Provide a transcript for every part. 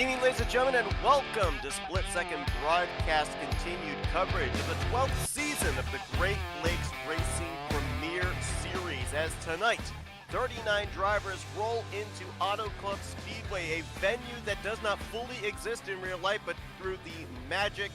Evening, ladies and gentlemen, and welcome to Split Second Broadcast continued coverage of the 12th season of the Great Lakes Racing Premier Series. As tonight, 39 drivers roll into Auto Club Speedway, a venue that does not fully exist in real life, but through the magic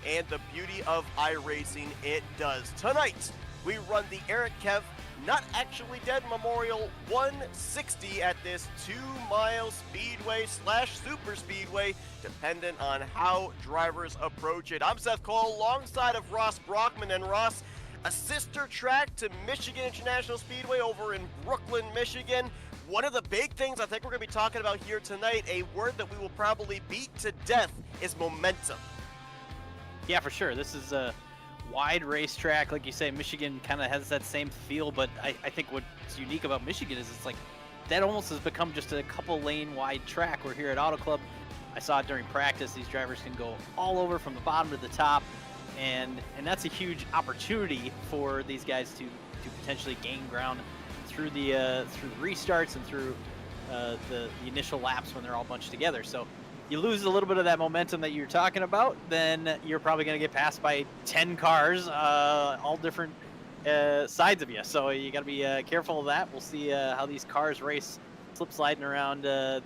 and the beauty of iRacing, it does. Tonight, we run the Kepf Not Actually Dead Memorial 160 at this 2-mile speedway / super speedway, dependent on how drivers approach it. I'm Seth Cole alongside of Ross Brockman. And Ross, a sister track to Michigan International Speedway over in Brooklyn, Michigan. One of the big things I think we're going to be talking about here tonight, a word that we will probably beat to death, is momentum. Yeah, for sure. This is a wide racetrack. Like you say, Michigan kind of has that same feel, but I think what's unique about Michigan is it's like that almost has become just a couple lane wide track. We're here at Auto Club. I saw it during practice. These drivers can go all over from the bottom to the top, and that's a huge opportunity for these guys to potentially gain ground through the restarts and through the initial laps when they're all bunched together. So you lose a little bit of that momentum that you're talking about, then you're probably going to get passed by 10 cars, all different sides of you. So you got to be careful of that. We'll see how these cars race, slip sliding around the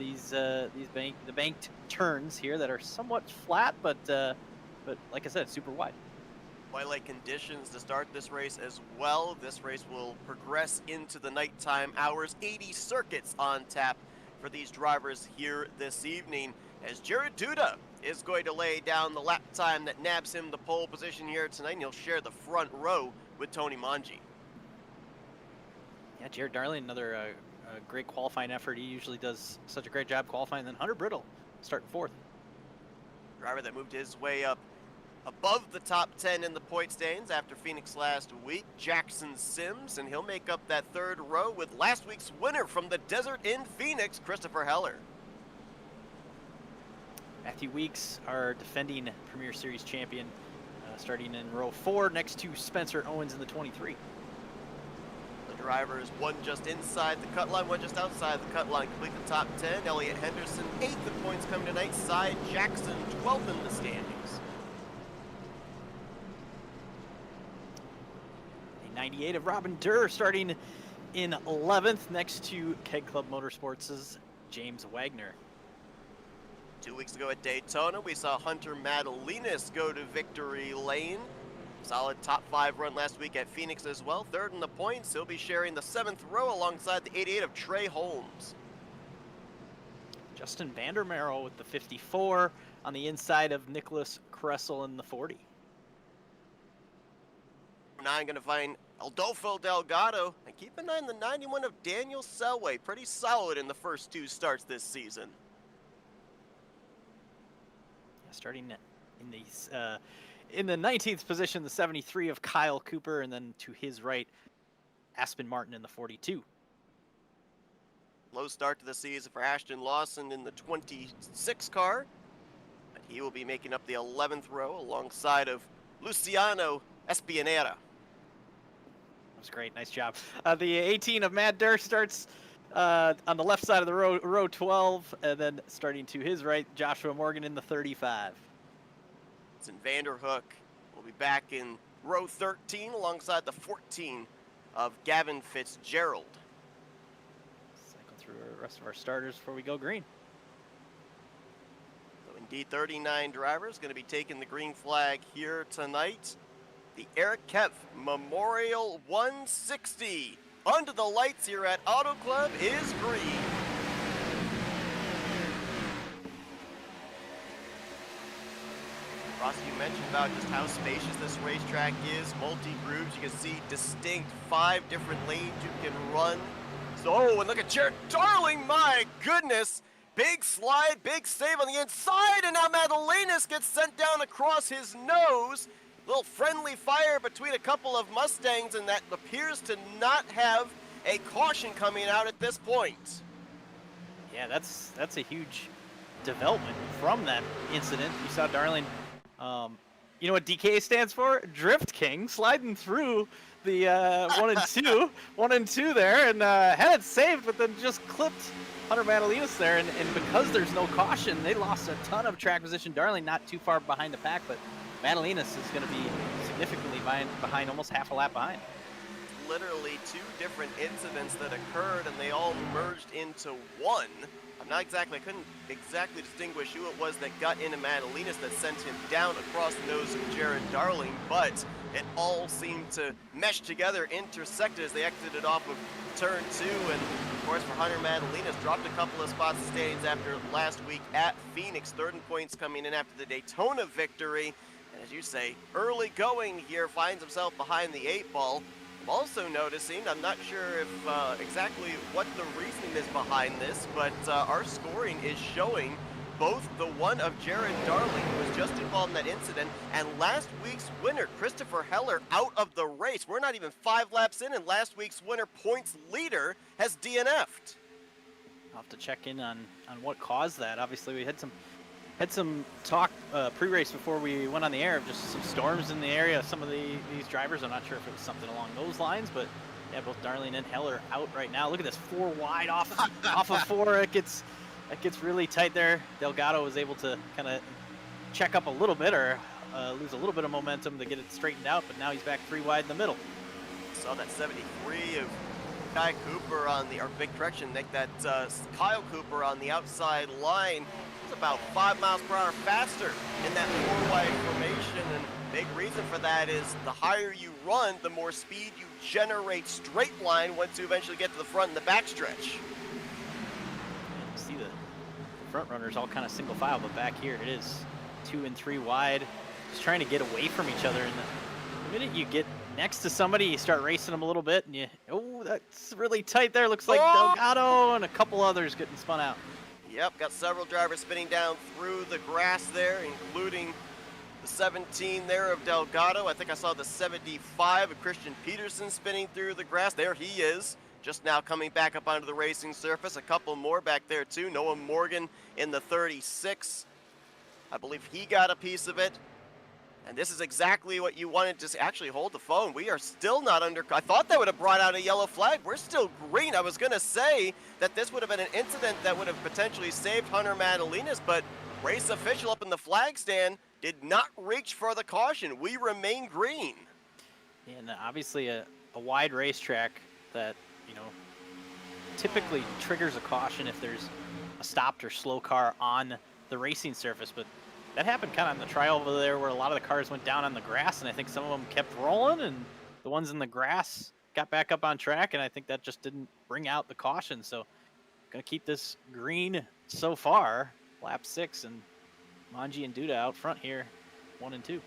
banked turns here that are somewhat flat, but like I said, super wide. Twilight conditions to start this race as well. This race will progress into the nighttime hours. 80 circuits on tap for these drivers here this evening, as Jared Duda is going to lay down the lap time that nabs him the pole position here tonight, and he'll share the front row with Tony Manji. Yeah, Jared Darling, another great qualifying effort. He usually does such a great job qualifying. Then Hunter Brittle starting fourth. Driver that moved his way up above the top 10 in the point standings after Phoenix last week, Jackson Sims, and he'll make up that third row with last week's winner from the desert in Phoenix, Christopher Heller. Matthew Weeks, our defending Premier Series champion, starting in row 4 next to Spencer Owens in the 23. The drivers, one just inside the cut line, one just outside the cut line, complete the top 10. Elliott Henderson, 8th in points coming tonight. Cy Jackson, 12th in the standings. A 98 of Robin Durr starting in 11th next to Keg Club Motorsports' James Wagner. 2 weeks ago at Daytona, we saw Hunter Madalinas go to victory lane. Solid top 5 run last week at Phoenix as well. Third in the points, he'll be sharing the 7th row alongside the 88 of Trey Holmes. Justin Vandermeer with the 54 on the inside of Nicholas Kressel in the 40. 9 going to find Adolfo Delgado, and keep an eye on the 91 of Daniel Selway. Pretty solid in the first 2 starts this season. Starting in the 19th position, the 73 of Kyle Cooper, and then to his right, Aspen Martin in the 42. Low start to the season for Ashton Lawson in the 26 car, but he will be making up the 11th row alongside of Luciano Espinera. That was great, nice job. The 18 of Matt Durr starts on the left side of the row 12, and then starting to his right, Joshua Morgan in the 35. And Vanderhook will be back in row 13 alongside the 14 of Gavin Fitzgerald. Cycle through the rest of our starters before we go green. So indeed, 39 drivers going to be taking the green flag here tonight. The Kepf Memorial 160. Under the lights here at Auto Club is green. Ross, you mentioned about just how spacious this racetrack is, multi-grooves. You can see distinct 5 different lanes you can run. So, and look at Jared Darling, my goodness. Big slide, big save on the inside, and now Madalinas gets sent down across his nose. Little friendly fire between a couple of Mustangs, and that appears to not have a caution coming out at this point. Yeah, that's a huge development from that incident. You saw Darling You know what DK stands for? Drift King, sliding through the 1 and 2 there, and had it saved, but then just clipped Hunter Madalinas there. And because there's no caution, they lost a ton of track position. Darling not too far behind the pack, but Madalinas is going to be significantly behind, almost half a lap behind. Literally two different incidents that occurred, and they all merged into one. I couldn't exactly distinguish who it was that got into Madalinas that sent him down across the nose of Jared Darling, but it all seemed to mesh together, intersected as they exited off of turn 2, and of course for Hunter Madalinas, dropped a couple of spots in standings after last week at Phoenix, third in points coming in after the Daytona victory, and as you say, early going here, finds himself behind the 8 ball. I'm also noticing, I'm not sure if exactly what the reasoning is behind this, but our scoring is showing both the one of Jared Darling, who was just involved in that incident, and last week's winner, Christopher Heller, out of the race. We're not even 5 laps in, and last week's winner, points leader, has DNF'd. I'll have to check in on what caused that. Obviously, we had some talk pre-race before we went on the air of just some storms in the area. Some of these drivers, I'm not sure if it was something along those lines, but yeah, both Darling and Heller out right now. Look at this, 4 wide off of 4. It gets really tight there. Delgado was able to kind of check up a little bit or lose a little bit of momentum to get it straightened out, but now he's back 3 wide in the middle. Saw that 73 of Kyle Cooper on the, or big correction, Nick, that Kyle Cooper on the outside line. About 5 miles per hour faster in that 4-wide formation, and big reason for that is the higher you run, the more speed you generate straight line once you eventually get to the front and the back stretch. You see the front runners all kind of single file, but back here it is 2 and 3 wide, just trying to get away from each other. And the minute you get next to somebody, you start racing them a little bit, and that's really tight there. Looks like Delgado and a couple others getting spun out. Yep, got several drivers spinning down through the grass there, including the 17 there of Delgado. I think I saw the 75 of Christian Peterson spinning through the grass. There he is, just now coming back up onto the racing surface. A couple more back there too. Noah Morgan in the 36. I believe he got a piece of it. And this is exactly what you wanted to see. Actually, hold the phone. We are still not under. I thought that would have brought out a yellow flag. We're still green. I was going to say that this would have been an incident that would have potentially saved Hunter Madalinas, but race official up in the flag stand did not reach for the caution. We remain green. And obviously a wide racetrack that, typically triggers a caution if there's a stopped or slow car on the racing surface, but that happened kind of on the trial over there where a lot of the cars went down on the grass, and I think some of them kept rolling, and the ones in the grass got back up on track, and I think that just didn't bring out the caution. So going to keep this green so far, lap 6, and Manji and Duda out front here, 1 and 2.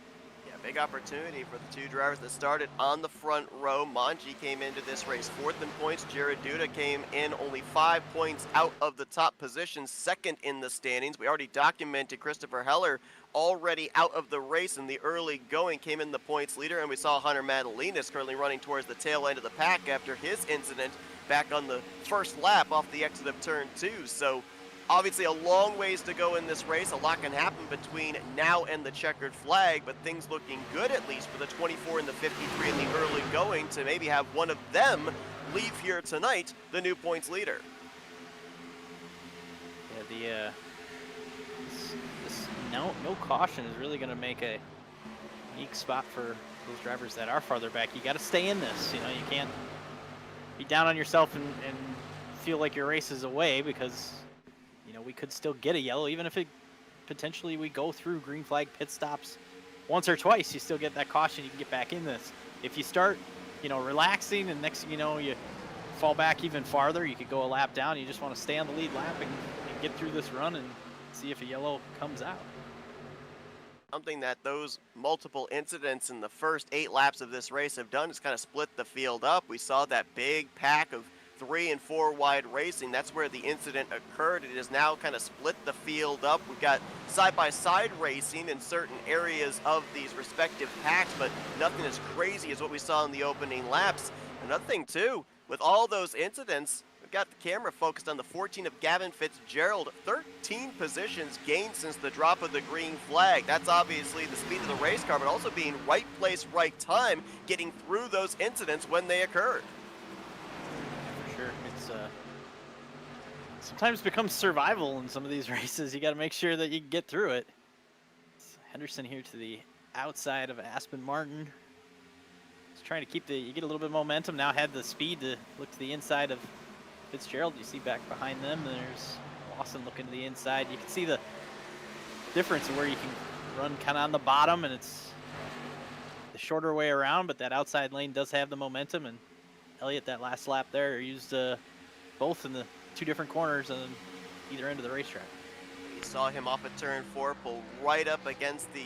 Yeah, big opportunity for the 2 drivers that started on the front row. Manji came into this race 4th in points. Jared Duda came in only 5 points out of the top position, 2nd in the standings. We already documented Christopher Heller already out of the race in the early going, came in the points leader, and we saw Hunter Madalinas currently running towards the tail end of the pack after his incident back on the first lap off the exit of turn 2. So obviously a long ways to go in this race. A lot can happen between now and the checkered flag, but things looking good at least for the 24 and the 53 in the early going to maybe have one of them leave here tonight, the new points leader. Yeah, this no caution is really going to make a unique spot for those drivers that are farther back. You got to stay in this. You can't be down on yourself and feel like your race is away, because we could still get a yellow, even if potentially we go through green flag pit stops once or twice. You still get that caution, you can get back in this. If you start, relaxing, and next thing you know, you fall back even farther, you could go a lap down. You just want to stay on the lead lap and get through this run and see if a yellow comes out. Something that those multiple incidents in the first 8 laps of this race have done is kind of split the field up. We saw that big pack of 3 and 4 wide racing. That's where the incident occurred. It has now kind of split the field up. We've got side-by-side racing in certain areas of these respective packs, but nothing as crazy as what we saw in the opening laps. Another thing too, with all those incidents, We've got the camera focused on the 14 of Gavin Fitzgerald. 13 positions gained since the drop of the green flag. That's obviously the speed of the race car, but also being right place, right time, getting through those incidents when they occurred. For sure. It's sometimes becomes survival in some of these races. You got to make sure that you can get through it. It's Henderson here to the outside of Aspen Martin. Just trying to keep you get a little bit of momentum. Now had the speed to look to the inside of Fitzgerald. You see back behind them, there's Lawson looking to the inside. You can see the difference of where you can run kind of on the bottom, and it's the shorter way around, but that outside lane does have the momentum, and Elliott, that last lap there, used both in the two different corners on either end of the racetrack. You saw him off at turn 4, pull right up against the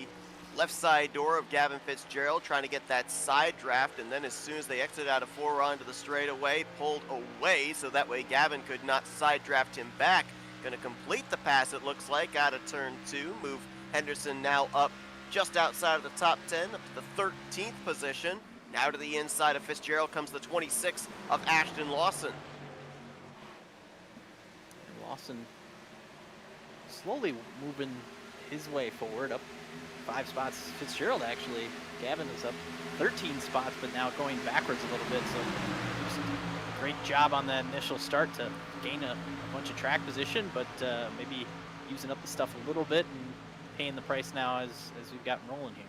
left side door of Gavin Fitzgerald, trying to get that side draft, and then as soon as they exited out of 4 onto the straightaway, pulled away so that way Gavin could not side draft him back. Going to complete the pass, it looks like, out of turn 2. Move Henderson now up just outside of the top 10, up to the 13th position. Now to the inside of Fitzgerald comes the 26 of Ashton Lawson. Lawson slowly moving his way forward, up 5 spots. Fitzgerald actually, Gavin is up 13 spots, but now going backwards a little bit. So just great job on that initial start to gain a bunch of track position, but maybe using up the stuff a little bit and paying the price now as we've gotten rolling here.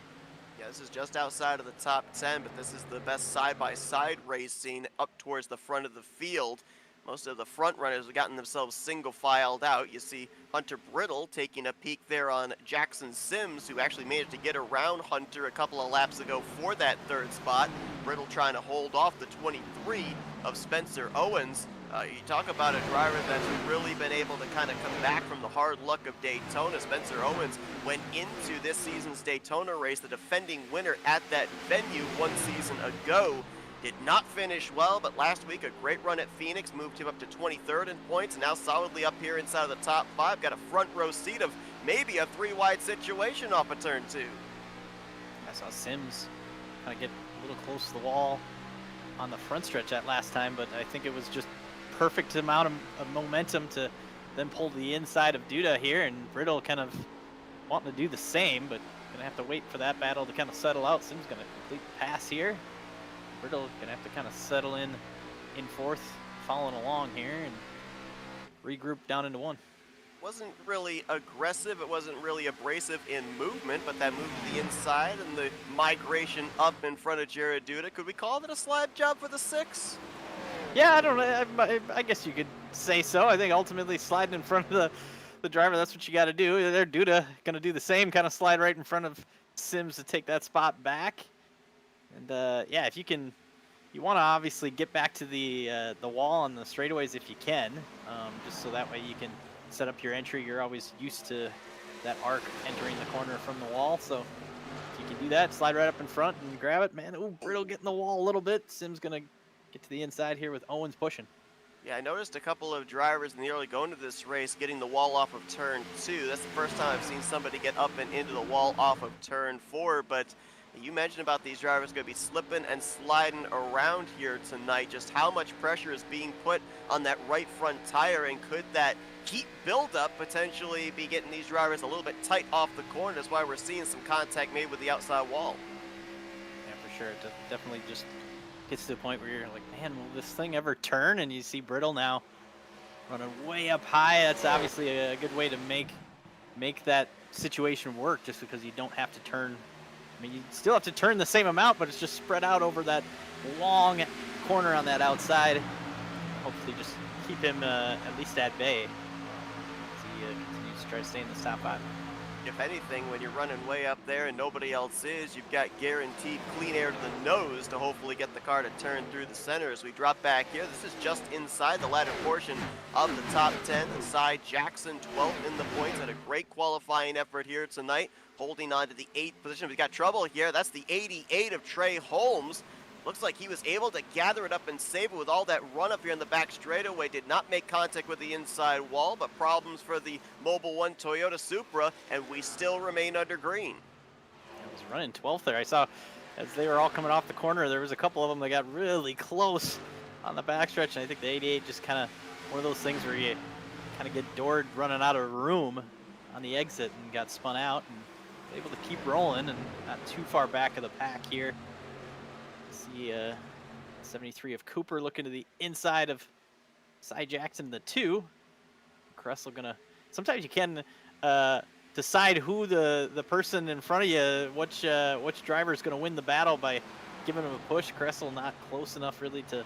Yeah, this is just outside of the top 10, but this is the best side-by-side racing up towards the front of the field. Most of the front runners have gotten themselves single-filed out. You see Hunter Brittle taking a peek there on Jackson Sims, who actually managed to get around Hunter a couple of laps ago for that 3rd spot. Brittle trying to hold off the 23 of Spencer Owens. You talk about a driver that's really been able to kind of come back from the hard luck of Daytona. Spencer Owens went into this season's Daytona race, the defending winner at that venue 1 season ago. Did not finish well, but last week a great run at Phoenix moved him up to 23rd in points, and now solidly up here inside of the top 5. Got a front row seat of maybe a 3-wide situation off of turn 2. I saw Sims kind of get a little close to the wall on the front stretch that last time, but I think it was just perfect amount of momentum to then pull the inside of Duda here, and Brittle kind of wanting to do the same, but gonna have to wait for that battle to kind of settle out. Sims gonna complete the pass here. Brittle gonna have to kind of settle in 4th, following along here, and regroup down into 1. Wasn't really aggressive, it wasn't really abrasive in movement, but that move to the inside and the migration up in front of Jared Duda. Could we call that a slide job for the 6? Yeah, I don't know. I guess you could say so. I think ultimately sliding in front of the driver, that's what you got to do. They're Duda going to do the same, kind of slide right in front of Sims to take that spot back. And yeah, if you can, you want to obviously get back to the wall on the straightaways if you can, just so that way you can set up your entry. You're always used to that arc entering the corner from the wall. So if you can do that, slide right up in front and grab it. Man, ooh, Brittle getting the wall a little bit. Sims going to get to the inside here with Owens pushing. Yeah, I noticed a couple of drivers in the early going to this race getting the wall off of turn 2. That's the first time I've seen somebody get up and into the wall off of turn 4, but you mentioned about these drivers going to be slipping and sliding around here tonight. Just how much pressure is being put on that right front tire, and could that heat buildup potentially be getting these drivers a little bit tight off the corner? That's why we're seeing some contact made with the outside wall. Yeah, for sure. It definitely just gets to the point where you're like, man, will this thing ever turn? And you see Brittle now running way up high. That's obviously a good way to make that situation work, just because you don't have to turn. I mean, you still have to turn the same amount, but it's just spread out over that long corner on that outside. Hopefully just keep him at least at bay as he continues to try to stay in the top 5. If anything, when you're running way up there and nobody else is, you've got guaranteed clean air to the nose to hopefully get the car to turn through the center. As we drop back here, this is just inside the latter portion of the top 10. Inside Jackson, 12th in the points, had a great qualifying effort here tonight, holding on to the 8th position. We've got trouble here. That's the 88 of Trey Holmes. Looks like he was able to gather it up and save it with all that run up here in the back straightaway. Did not make contact with the inside wall, but problems for the Mobil 1 Toyota Supra, and we still remain under green. I was running 12th there. I saw as they were all coming off the corner, there was a couple of them that got really close on the backstretch, and I think the 88 just kind of one of those things where you kind of get doored running out of room on the exit and got spun out and able to keep rolling and not too far back of the pack here. See 73 of Cooper looking to the inside of Cy Jackson, the 2. Kressel gonna. Sometimes you can decide who the person in front of you, which driver is gonna win the battle by giving him a push. Kressel not close enough really to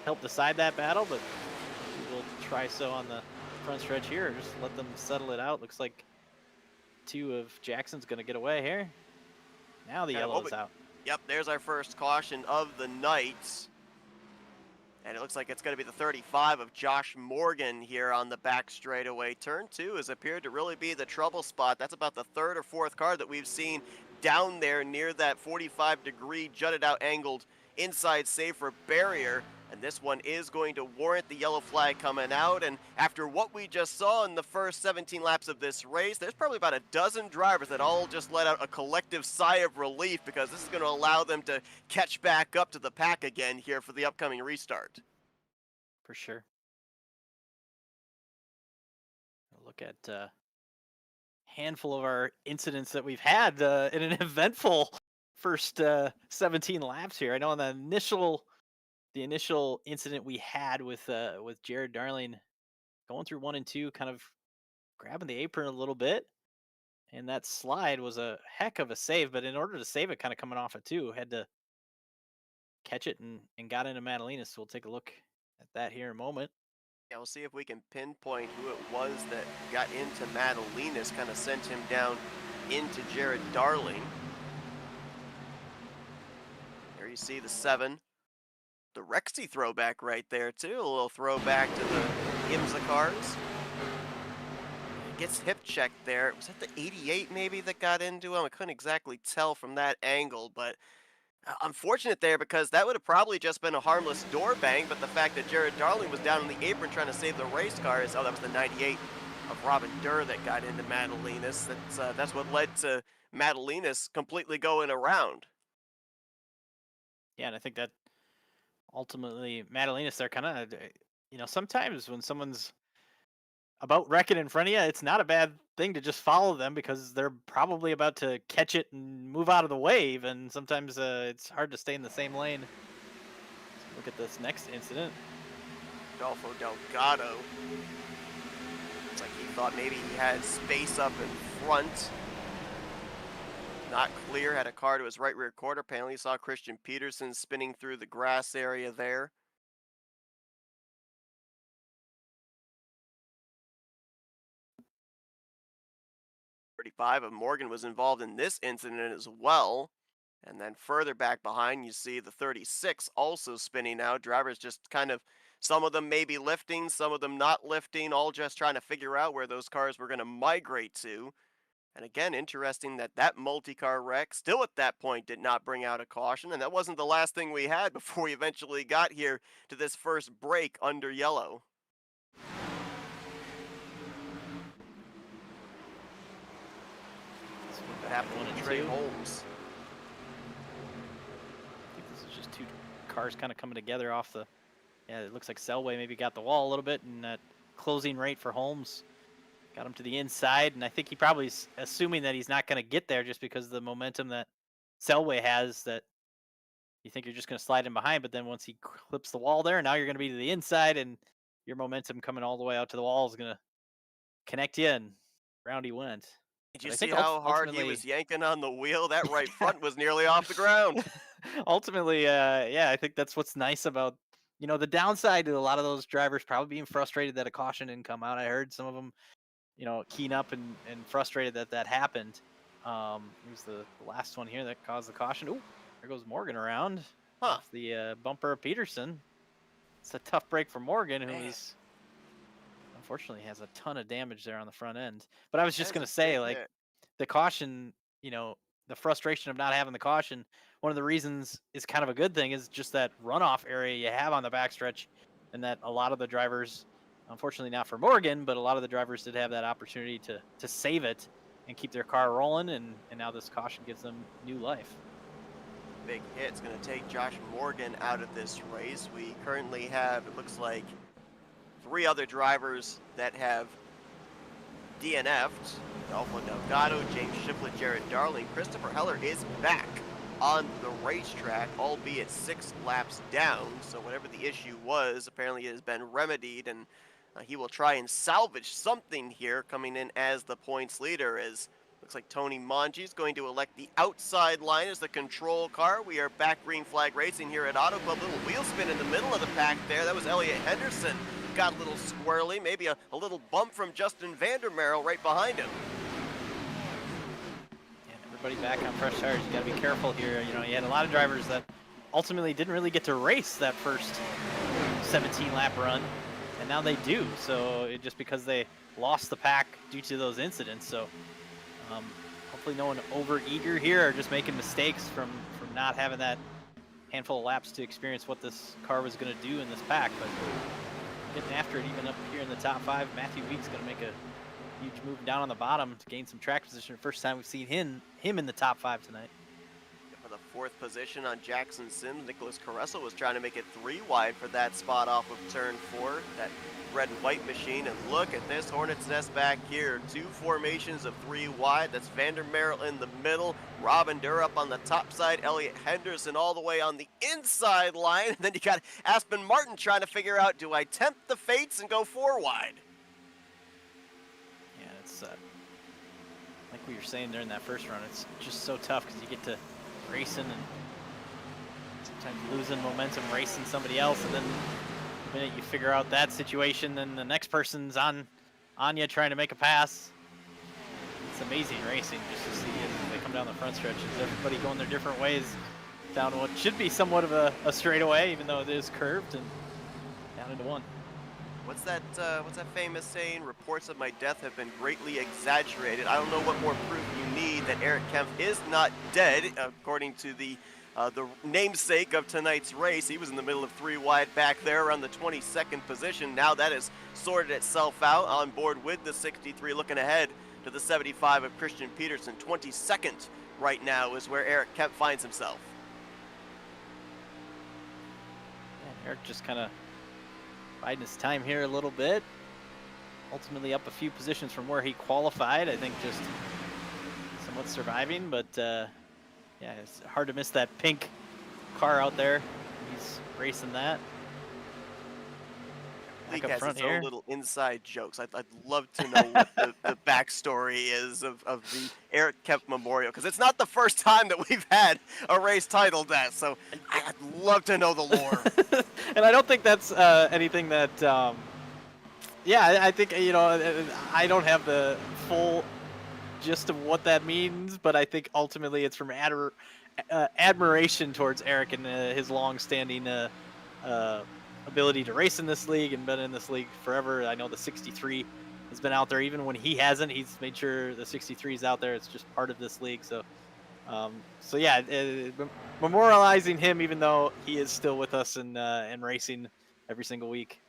help decide that battle, but we'll try so on the front stretch here. Just let them settle it out. Looks like 2 of Jackson's gonna get away here. Now the yellow's out. Yep, there's our first caution of the night. And it looks like it's going to be the 35 of Josh Morgan here on the back straightaway. Turn 2 has appeared to really be the trouble spot. That's about the 3rd or 4th car that we've seen down there near that 45-degree jutted out angled inside safer barrier. And this one is going to warrant the yellow flag coming out. And after what we just saw in the first 17 laps of this race, there's probably about a dozen drivers that all just let out a collective sigh of relief, because this is going to allow them to catch back up to the pack again here for the upcoming restart. For sure. Look at a handful of our incidents that we've had in an eventful first 17 laps here. I know on the initial incident we had with Jared Darling going through 1 and 2, kind of grabbing the apron a little bit, and that slide was a heck of a save. But in order to save it, kind of coming off of 2, had to catch it and got into Madalena. So we'll take a look at that here in a moment. Yeah, we'll see if we can pinpoint who it was that got into Madalenas, kind of sent him down into Jared Darling. There you see the 7. The Rexy throwback right there, too. A little throwback to the IMSA cars. Gets hip checked there. Was that the 88 maybe that got into him? I couldn't exactly tell from that angle, but unfortunate there, because that would have probably just been a harmless door bang. But the fact that Jared Darling was down on the apron trying to save the race car is, oh, that was the 98 of Robin Durr that got into Madalenas. That's what led to Madalenas completely going around. Yeah, and I think that ultimately Madalenas, they're kind of, sometimes when someone's about wrecking in front of you, it's not a bad thing to just follow them, because they're probably about to catch it and move out of the wave, and sometimes it's hard to stay in the same lane. Let's look at this next incident. Adolfo Delgado. Looks like he thought maybe he had space up in front. Not clear, had a car to his right rear quarter panel. He saw Christian Peterson spinning through the grass area there. .35 of Morgan was involved in this incident as well. And then further back behind, you see the 36 also spinning out. Drivers just kind of, some of them maybe lifting, some of them not lifting, all just trying to figure out where those cars were going to migrate to. And again, interesting that multi-car wreck still at that point did not bring out a caution. And that wasn't the last thing we had before we eventually got here to this first break under yellow. What happened to Trey Holmes? I think this is just 2 cars kind of coming together off the... Yeah, it looks like Selway maybe got the wall a little bit, and that closing rate for Holmes got him to the inside, and I think he probably is assuming that he's not going to get there just because of the momentum that Selway has, that you think you're just going to slide in behind, but then once he clips the wall there, now you're going to be to the inside, and your momentum coming all the way out to the wall is going to connect you, and round he went. Did you see how hard he was yanking on the wheel? That right front was nearly off the ground. Ultimately, yeah, I think that's what's nice about, the downside to a lot of those drivers probably being frustrated that a caution didn't come out. I heard some of them keen up and frustrated that happened. Here's the last one here that caused the caution. Ooh, there goes Morgan around. Off the bumper of Peterson. It's a tough break for Morgan, who is unfortunately has a ton of damage there on the front end. But I was just going to say, like, the caution, the frustration of not having the caution, one of the reasons is kind of a good thing is just that runoff area you have on the backstretch, and that a lot of the drivers, unfortunately not for Morgan, but a lot of the drivers did have that opportunity to save it and keep their car rolling, and now this caution gives them new life. Big hit's going to take Josh Morgan out of this race. We currently have, it looks like, 3 other drivers that have DNF'd. Alfa Delgado, James Shiflett, Jared Darling. Christopher Heller is back on the racetrack, albeit 6 laps down. So whatever the issue was, apparently it has been remedied, and he will try and salvage something here, coming in as the points leader. As looks like Tony Mongi is going to elect the outside line as the control car. We are back green flag racing here at Auto Club. Little wheel spin in the middle of the pack there. That was Elliott Henderson. Got a little squirrely, maybe a little bump from Justin Vandermeer right behind him. Yeah, everybody back on fresh tires. You got to be careful here. You know, you had a lot of drivers that ultimately didn't really get to race that first 17-lap run, and now they do. So just because they lost the pack due to those incidents. So hopefully no one over-eager here or just making mistakes from not having that handful of laps to experience what this car was going to do in this pack. But getting after it even up here in the top 5. Matthew Weeks going to make a huge move down on the bottom to gain some track position. First time we've seen him in the top 5 tonight. For the 4th position on Jackson Sims, Nicholas Caressel was trying to make it 3 wide for that spot off of turn 4, that red and white machine. And look at this Hornet's nest back here. 2 formations of 3 wide. That's Vandermeer in the middle, Robin Durr up on the top side, Elliott Henderson all the way on the inside line. And then you got Aspen Martin trying to figure out, do I tempt the fates and go 4 wide? Yeah, it's like we were saying during that first run, it's just so tough because you get to racing and sometimes losing momentum racing somebody else, and then the minute you figure out that situation, then the next person's on you trying to make a pass. It's amazing racing just to see as they come down the front stretches. Everybody going their different ways down what should be somewhat of a straightaway, even though it is curved, and down into 1. What's that famous saying? Reports of my death have been greatly exaggerated. I don't know what more proof you need that Eric Kempf is not dead, according to the namesake of tonight's race. He was in the middle of 3 wide back there around the 22nd position. Now that has sorted itself out, on board with the 63, looking ahead to the 75 of Christian Peterson. 22nd right now is where Eric Kempf finds himself. Yeah, Eric just kind of biding his time here a little bit. Ultimately up a few positions from where he qualified. I think just somewhat surviving, but yeah, it's hard to miss that pink car out there. He's racing that. League has its own little inside jokes. I'd love to know what the backstory is of the Eric Kempf Memorial, because it's not the first time that we've had a race titled that, so I'd love to know the lore. And I don't think that's anything that, yeah, I think, you know, I don't have the full gist of what that means, but I think ultimately it's from admiration towards Eric and his long-standing ability to race in this league and been in this league forever. I know the 63 has been out there even when he hasn't. He's made sure the 63 is out there. It's just part of this league. So, so yeah, memorializing him even though he is still with us and racing every single week.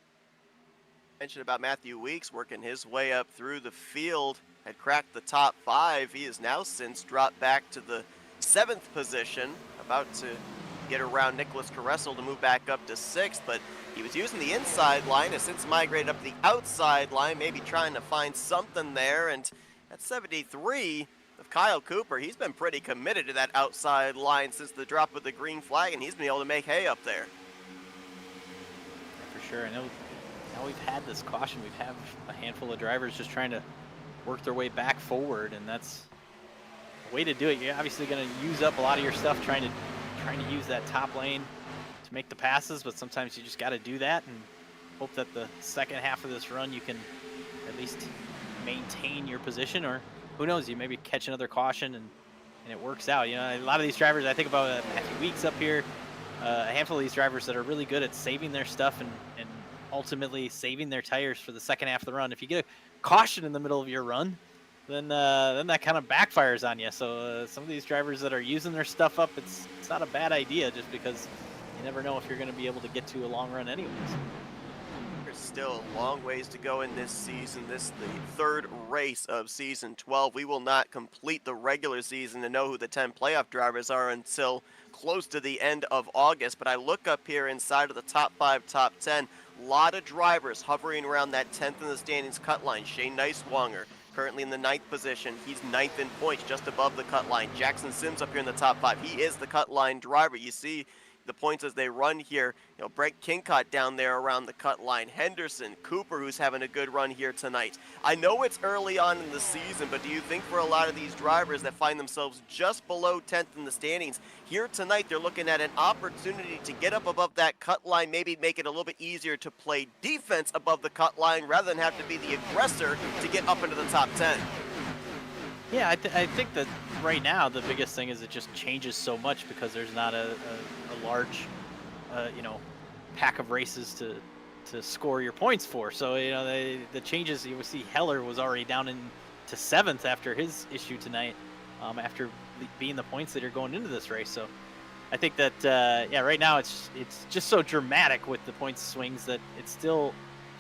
Mentioned about Matthew Weeks working his way up through the field, had cracked the top 5. He has now since dropped back to the 7th position, about to get around Nicholas Caressel to move back up to 6th, but he was using the inside line, has since migrated up the outside line, maybe trying to find something there. And at 73 of Kyle Cooper, he's been pretty committed to that outside line since the drop of the green flag, and he's been able to make hay up there. Yeah, for sure. I know now we've had this caution. We've had a handful of drivers just trying to work their way back forward, and that's the way to do it. You're obviously going to use up a lot of your stuff trying to use that top lane to make the passes, but sometimes you just got to do that and hope that the second half of this run you can at least maintain your position, or who knows, you maybe catch another caution and it works out. You know, a lot of these drivers, I think about Matthew Weeks up here, a handful of these drivers that are really good at saving their stuff and ultimately saving their tires for the second half of the run. If you get a caution in the middle of your run, then that kind of backfires on you. So some of these drivers that are using their stuff up, it's not a bad idea, just because you never know if you're going to be able to get to a long run anyways. There's still a long ways to go in this season. This is the 3rd race of season 12. We will not complete the regular season to know who the 10 playoff drivers are until close to the end of August, but I look up here inside of the top 5, top 10, a lot of drivers hovering around that 10th in the standings cut line. Shane Neiswanger currently in the 9th position. He's 9th in points, just above the cut line. Jackson Sims up here in the top 5. He is the cut line driver. You see the points as they run here. You know, Brent Kincott down there around the cut line. Henderson, Cooper, who's having a good run here tonight. I know it's early on in the season, but do you think for a lot of these drivers that find themselves just below 10th in the standings, here tonight they're looking at an opportunity to get up above that cut line, maybe make it a little bit easier to play defense above the cut line rather than have to be the aggressor to get up into the top 10? Yeah, I think that right now the biggest thing is it just changes so much because there's not a large, pack of races to score your points for. So, the changes, you will see Heller was already down to 7th after his issue tonight, after being the points that are going into this race. So I think that, right now it's just so dramatic with the points swings that it's still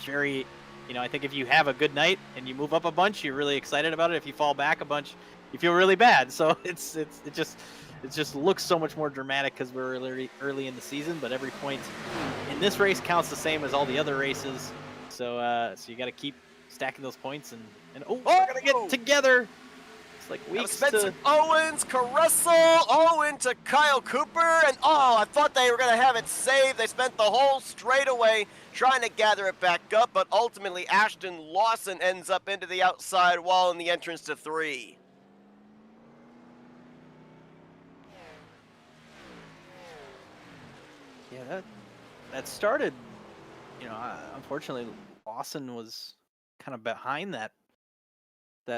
very, I think if you have a good night and you move up a bunch, you're really excited about it. If you fall back a bunch, you feel really bad. So it just looks so much more dramatic because we're early in the season. But every point in this race counts the same as all the other races. So you got to keep stacking those points and we're gonna get together. It's like weeks Spencer Owens, Caressel, Owen to Kyle Cooper, and I thought they were going to have it saved. They spent the whole straightaway trying to gather it back up, but ultimately Ashton Lawson ends up into the outside wall in the entrance to 3. Yeah, that started, unfortunately Lawson was kind of behind that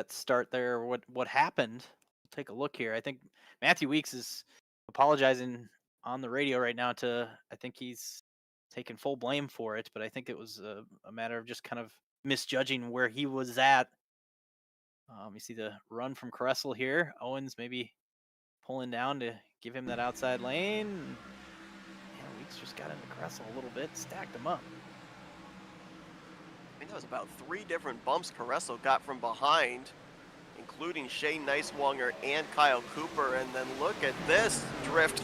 start there. What happened? Take a look here. I think Matthew Weeks is apologizing on the radio right now I think he's taking full blame for it, but I think it was a matter of just kind of misjudging where he was at. You see the run from Caressel here. Owens maybe pulling down to give him that outside lane. Yeah, Weeks just got into Caressel a little bit, stacked him up. I think that was about 3 different bumps Caressel got from behind, including Shane Neiswanger and Kyle Cooper. And then look at this drift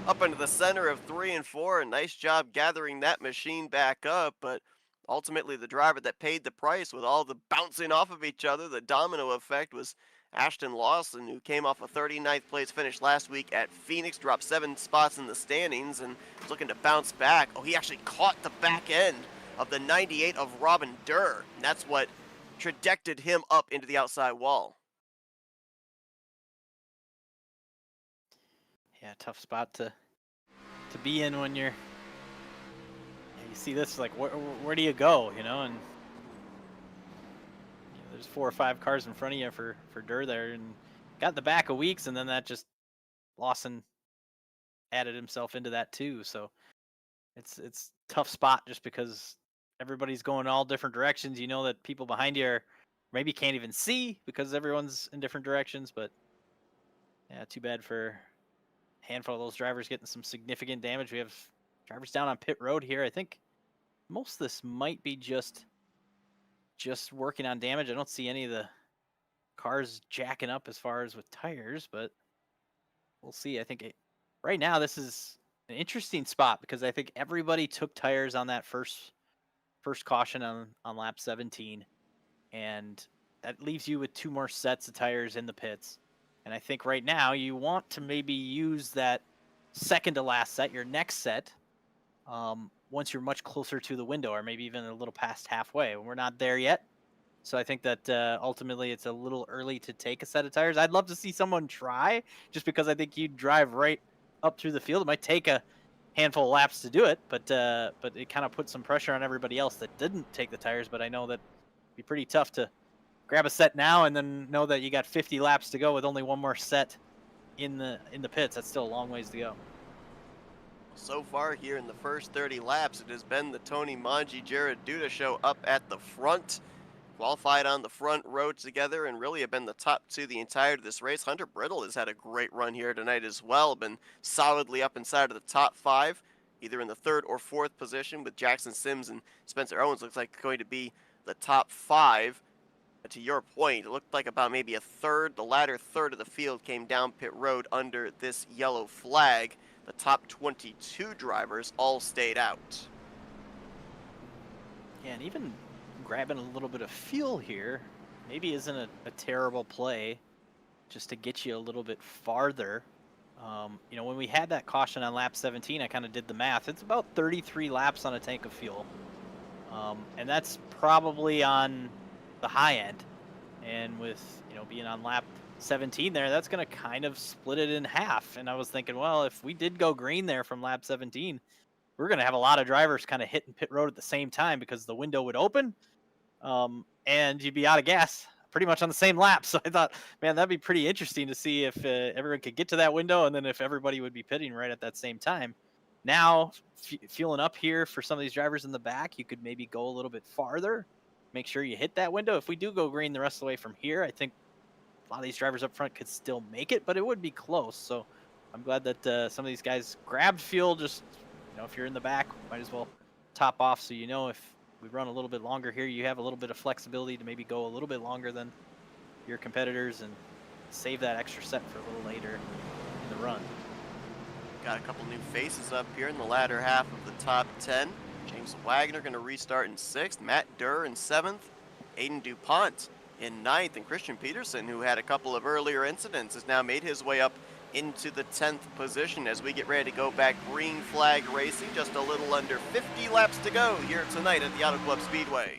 up into the center of 3 and 4. A nice job gathering that machine back up, but ultimately the driver that paid the price with all the bouncing off of each other, the domino effect, was Ashton Lawson, who came off a 39th place finish last week at Phoenix, dropped 7 spots in the standings, and was looking to bounce back. He actually caught the back end of the 98 of Robin Durr. And that's what trajected him up into the outside wall. Yeah, tough spot to be in when you see this, like where do you go, and there's 4 or 5 cars in front of you for Durr there, and got in the back of Weeks, and then that just Lawson added himself into that too. So it's tough spot just because everybody's going all different directions. That people behind you are maybe can't even see because everyone's in different directions. But yeah, too bad for a handful of those drivers getting some significant damage. We have drivers down on pit road here. I think most of this might be just working on damage. I don't see any of the cars jacking up as far as with tires, but we'll see. I think right now this is an interesting spot because I think everybody took tires on that first caution on lap 17, and that leaves you with 2 more sets of tires in the pits. And I think right now you want to maybe use that second to last set, your next set, once you're much closer to the window, or maybe even a little past halfway. We're not there yet, so I think that ultimately it's a little early to take a set of tires. I'd love to see someone try, just because I think you'd drive right up through the field. It might take a handful of laps to do it, but it kind of puts some pressure on everybody else that didn't take the tires. But I know that it'd be pretty tough to grab a set now and then know that you got 50 laps to go with only 1 more set in the pits. That's still a long ways to go. So far here in the first 30 laps, it has been the Tony Manji, Jared Duda show up at the front. Qualified on the front row together and really have been the top 2 the entirety of this race. Hunter Brittle has had a great run here tonight as well. Been solidly up inside of the top 5, either in the 3rd or 4th position, with Jackson Sims and Spencer Owens looks like going to be the top 5. to your point, it looked like about maybe a third, the latter third of the field came down pit road under this yellow flag. The top 22 drivers all stayed out. Yeah, and even grabbing a little bit of fuel here maybe isn't a terrible play just to get you a little bit farther. You know, when we had that caution on lap 17, I kind of did the math. It's about 33 laps on a tank of fuel. And that's probably on the high end. And with, you know, being on lap 17 there, that's going to kind of split it in half. And I was thinking, well, if we did go green there from lap 17, we're going to have a lot of drivers kind of hitting pit road at the same time because the window would open and you'd be out of gas pretty much on the same lap. So I thought, man, that'd be pretty interesting to see if everyone could get to that window and then if everybody would be pitting right at that same time. Now, fueling up here for some of these drivers in the back, you could maybe go a little bit farther, make sure you hit that window. If we do go green the rest of the way from here, I think a lot of these drivers up front could still make it, but it would be close. So I'm glad that some of these guys grabbed fuel. Just, you know, if you're in the back, might as well top off so you know if we run a little bit longer here, you have a little bit of flexibility to maybe go a little bit longer than your competitors and save that extra set for a little later in the run. Got a couple new faces up here in the latter half of the top 10. James Wagner going to restart in 6th, Matt Durr in 7th, Aiden DuPont in 9th, and Christian Peterson, who had a couple of earlier incidents, has now made his way up into the 10th position as we get ready to go back green flag racing. Just a little under 50 laps to go here tonight at the Auto Club Speedway.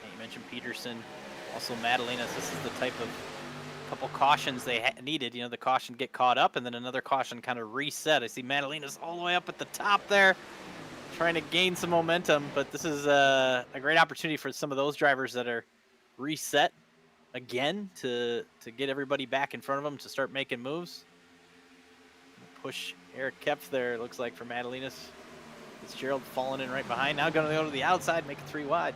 Yeah, you mentioned Peterson, also Madalenas. This is the type of couple cautions they needed. You know, the caution get caught up and then another caution kind of reset. I see Madalenas all the way up at the top there trying to gain some momentum, but this is a great opportunity for some of those drivers that are reset again to get everybody back in front of them to start making moves. Push Eric Kepf there, it looks like, for Madalenas. Fitzgerald falling in right behind. Now going to go to the outside, make it 3 wide.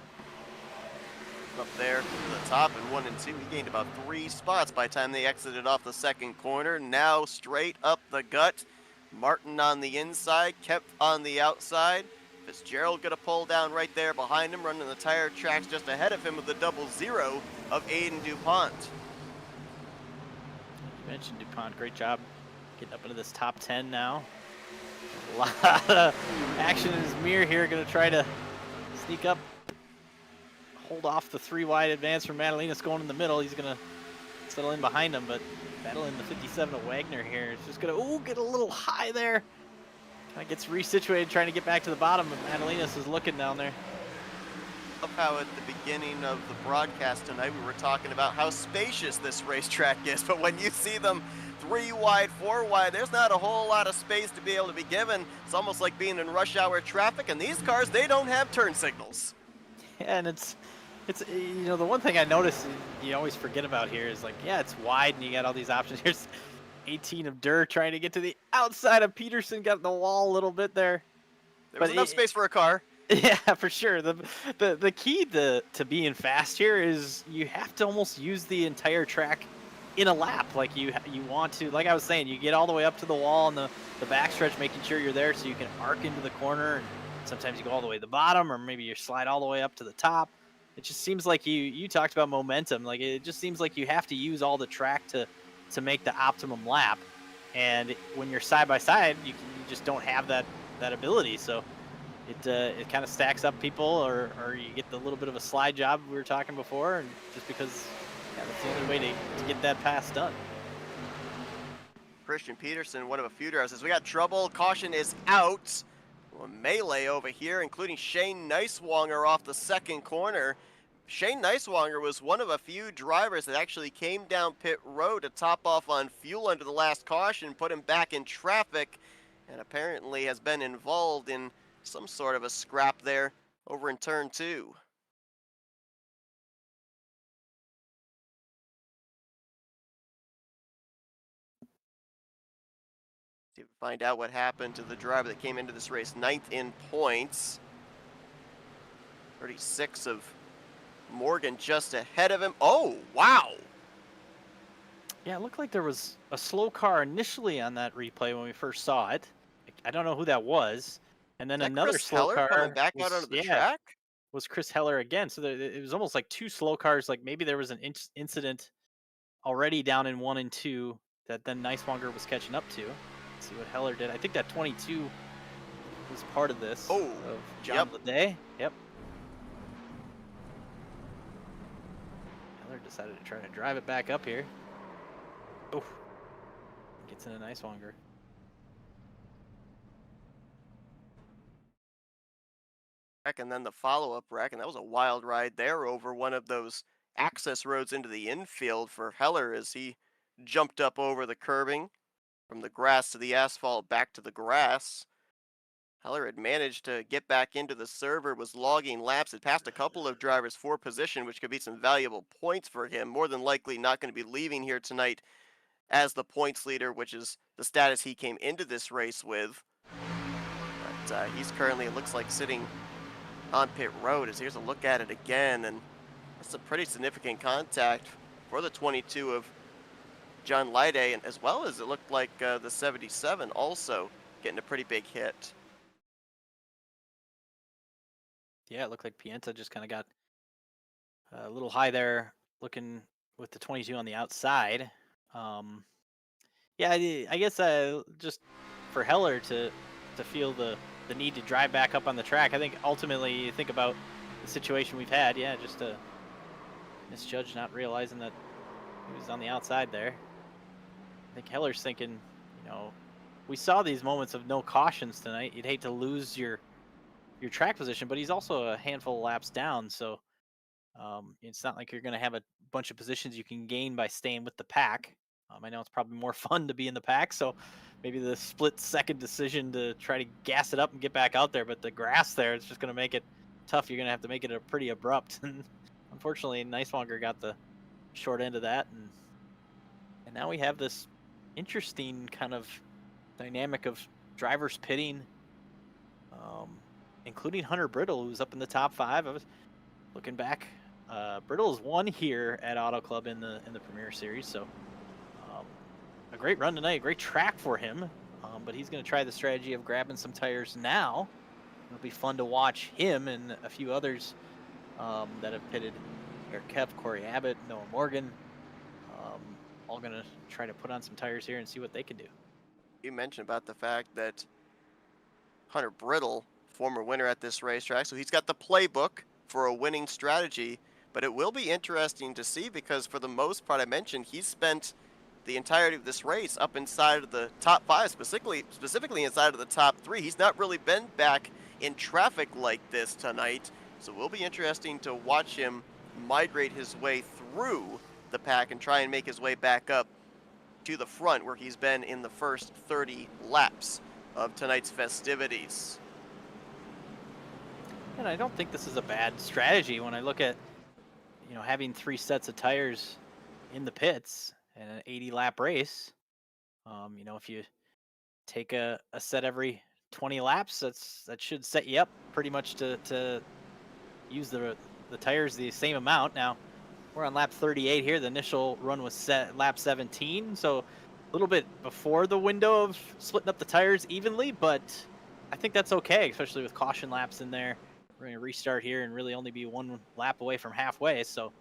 Up there to the top in 1 and 2. He gained about 3 spots by the time they exited off the second corner. Now straight up the gut. Martin on the inside, Kepf on the outside. Fitzgerald going to pull down right there behind him, running the tire tracks just ahead of him with the 0-0 of Aiden DuPont. You mentioned DuPont, great job getting up into this top 10 now. A lot of action in his mirror here, going to try to sneak up, hold off the 3 wide advance from Madalenas going in the middle. He's going to settle in behind him, but battling the 57 of Wagner here. It's just going to, get a little high there. Kind of gets resituated, trying to get back to the bottom, but Madalenas is looking down there. Love how at the beginning of the broadcast tonight we were talking about how spacious this racetrack is, but when you see them 3 wide, 4 wide, there's not a whole lot of space to be able to be given. It's almost like being in rush hour traffic, and these cars, they don't have turn signals. Yeah, and it's you know, the one thing I noticed you always forget about here is like, yeah, it's wide and you got all these options. Here's 18 of Durr trying to get to the outside of Peterson, got the wall a little bit there. There was enough space for a car. Yeah, for sure. The key to being fast here is you have to almost use the entire track in a lap. Like you want to, like I was saying, you get all the way up to the wall and the backstretch, making sure you're there so you can arc into the corner. And sometimes you go all the way to the bottom, or maybe you slide all the way up to the top. It just seems like you talked about momentum. Like it just seems like you have to use all the track to make the optimum lap. And when you're side by side, you just don't have that ability. So it kind of stacks up people, or you get the little bit of a slide job we were talking before, and just because that's the only way to get that pass done. Christian Peterson, one of a few drivers, says we got trouble. Caution is out. A melee over here, including Shane Neiswanger off the second corner. Shane Neiswanger was one of a few drivers that actually came down pit road to top off on fuel under the last caution, put him back in traffic, and apparently has been involved in some sort of a scrap there over in turn 2. See if we find out what happened to the driver that came into this race 9th in points. 36 of Morgan just ahead of him. Oh, wow. Yeah, it looked like there was a slow car initially on that replay when we first saw it. I don't know who that was. And then another Chris slow Heller car coming back out onto the track? was Chris Heller again. So it was almost like two slow cars. Like maybe there was an incident already down in 1 and 2 that then Niswanger was catching up to. Let's see what Heller did. I think that 22 was part of this. Oh, of John Leday. Yep. Heller decided to try to drive it back up here. Oh, gets in a Niswanger. And then the follow-up wreck, and that was a wild ride there over one of those access roads into the infield for Heller as he jumped up over the curbing from the grass to the asphalt back to the grass. Heller had managed to get back into the server, was logging laps, had passed a couple of drivers for position, which could be some valuable points for him. More than likely not going to be leaving here tonight as the points leader, which is the status he came into this race with. But he's currently, it looks like, sitting on pit road. As here's a look at it again, and that's a pretty significant contact for the 22 of John Leday, and as well as it looked like the 77 also getting a pretty big hit. Yeah, it looked like Pienta just kind of got a little high there, looking with the 22 on the outside. Yeah, I guess just for Heller to feel the need to drive back up on the track. I think ultimately you think about the situation we've had. Yeah, just a misjudge, not realizing that he was on the outside there. I think Heller's thinking, you know, we saw these moments of no cautions tonight. You'd hate to lose your track position, but he's also a handful of laps down, so it's not like you're going to have a bunch of positions you can gain by staying with the pack. I know it's probably more fun to be in the pack, so maybe the split-second decision to try to gas it up and get back out there, but the grass there, it's just going to make it tough. You're going to have to make it a pretty abrupt, and unfortunately, Niswanger got the short end of that, and now we have this interesting kind of dynamic of drivers pitting, including Hunter Brittle, who's up in the top 5. I was looking back. Brittle has won here at Auto Club in the Premier Series, so a great run tonight, a great track for him. But he's going to try the strategy of grabbing some tires now. It'll be fun to watch him and a few others that have pitted. Eric Kepf, Corey Abbott, Noah Morgan, all going to try to put on some tires here and see what they can do. You mentioned about the fact that Hunter Brittle, former winner at this racetrack, so he's got the playbook for a winning strategy, but it will be interesting to see because for the most part, I mentioned he's spent the entirety of this race up inside of the top 5, specifically inside of the top 3. He's not really been back in traffic like this tonight, so it will be interesting to watch him migrate his way through the pack and try and make his way back up to the front where he's been in the first 30 laps of tonight's festivities. And I don't think this is a bad strategy when I look at, you know, having 3 sets of tires in the pits in an 80-lap race. You know, if you take a set every 20 laps, that should set you up pretty much to use the tires the same amount. Now, we're on lap 38 here. The initial run was set lap 17, so a little bit before the window of splitting up the tires evenly, but I think that's okay, especially with caution laps in there. We're going to restart here and really only be 1 lap away from halfway, so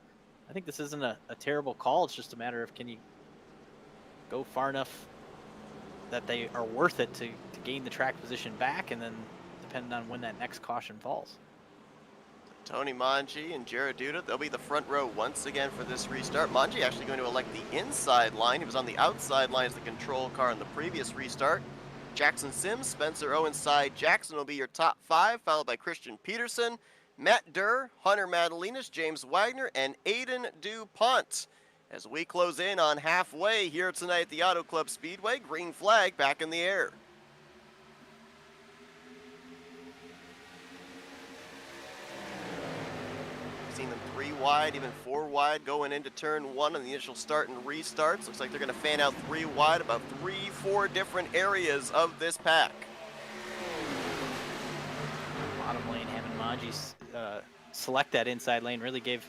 I think this isn't a terrible call. It's just a matter of can you go far enough that they are worth it to gain the track position back, and then depending on when that next caution falls. Tony Manji and Jared Duda, they'll be the front row once again for this restart. Manji actually going to elect the inside line. He was on the outside line as the control car in the previous restart. Jackson Sims, Spencer Owens side Jackson will be your top 5, followed by Christian Peterson, Matt Durr, Hunter Madalinas, James Wagner, and Aiden DuPont. As we close in on halfway here tonight at the Auto Club Speedway, green flag back in the air. Seen them 3 wide, even 4 wide going into turn 1 on the initial start and restarts. Looks like they're going to fan out 3 wide, about 3-4 different areas of this pack. Bottom lane, having Manji select that inside lane really gave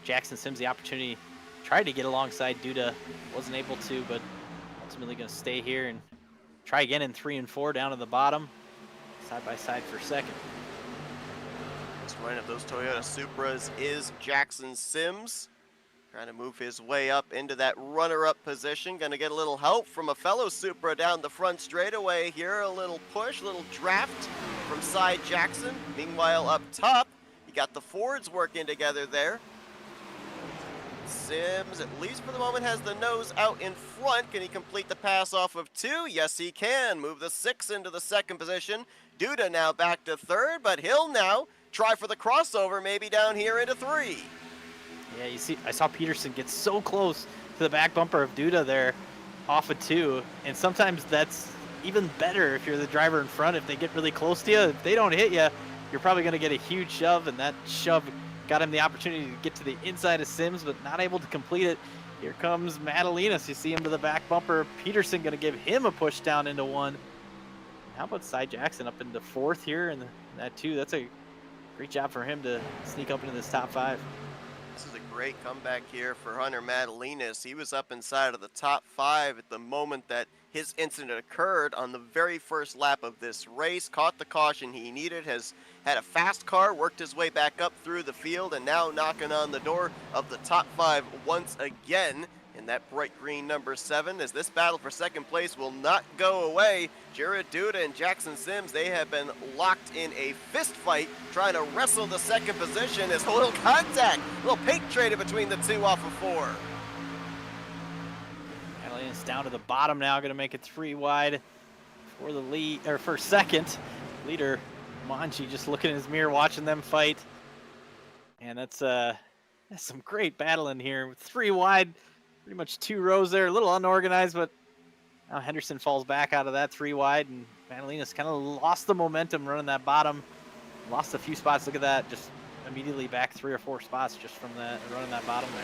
Jackson Sims the opportunity. Tried to get alongside Duda, wasn't able to, but ultimately going to stay here and try again in 3 and 4 down to the bottom, side by side for second. Next running of those Toyota Supras is Jackson Sims. Trying to move his way up into that runner-up position. Going to get a little help from a fellow Supra down the front straightaway here. A little push, a little draft from Cy Jackson. Meanwhile, up top, you got the Fords working together there. Sims, at least for the moment, has the nose out in front. Can he complete the pass off of 2? Yes, he can. Move the 6 into the second position. Duda now back to third, but he'll now try for the crossover, maybe down here into 3. Yeah, you see, I saw Peterson get so close to the back bumper of Duda there off of 2, and sometimes that's even better if you're the driver in front. If they get really close to you, if they don't hit you, you're probably going to get a huge shove, and that shove got him the opportunity to get to the inside of Sims, but not able to complete it. Here comes Madalinas. You see him to the back bumper. Peterson going to give him a push down into 1. How about Cy Jackson up into 4th here in that 2? That's a great job for him to sneak up into this top 5. This is a great comeback here for Hunter Madalinas. He was up inside of the top 5 at the moment that his incident occurred on the very first lap of this race. Caught the caution he needed, has had a fast car, worked his way back up through the field, and now knocking on the door of the top 5 once again in that bright green number 7, as this battle for second place will not go away. Jared Duda and Jackson Sims, they have been locked in a fist fight trying to wrestle the second position. As a little contact, a little paint traded between the 2 off of 4. Madalinas down to the bottom now, going to make it 3 wide for the lead, or for second. Leader Manji just looking in his mirror, watching them fight. And that's some great battling here with 3 wide. Pretty much 2 rows there, a little unorganized, but now Henderson falls back out of that 3 wide, and Madalinas kind of lost the momentum running that bottom. Lost a few spots. Look at that, just immediately back 3 or 4 spots just from that running that bottom there.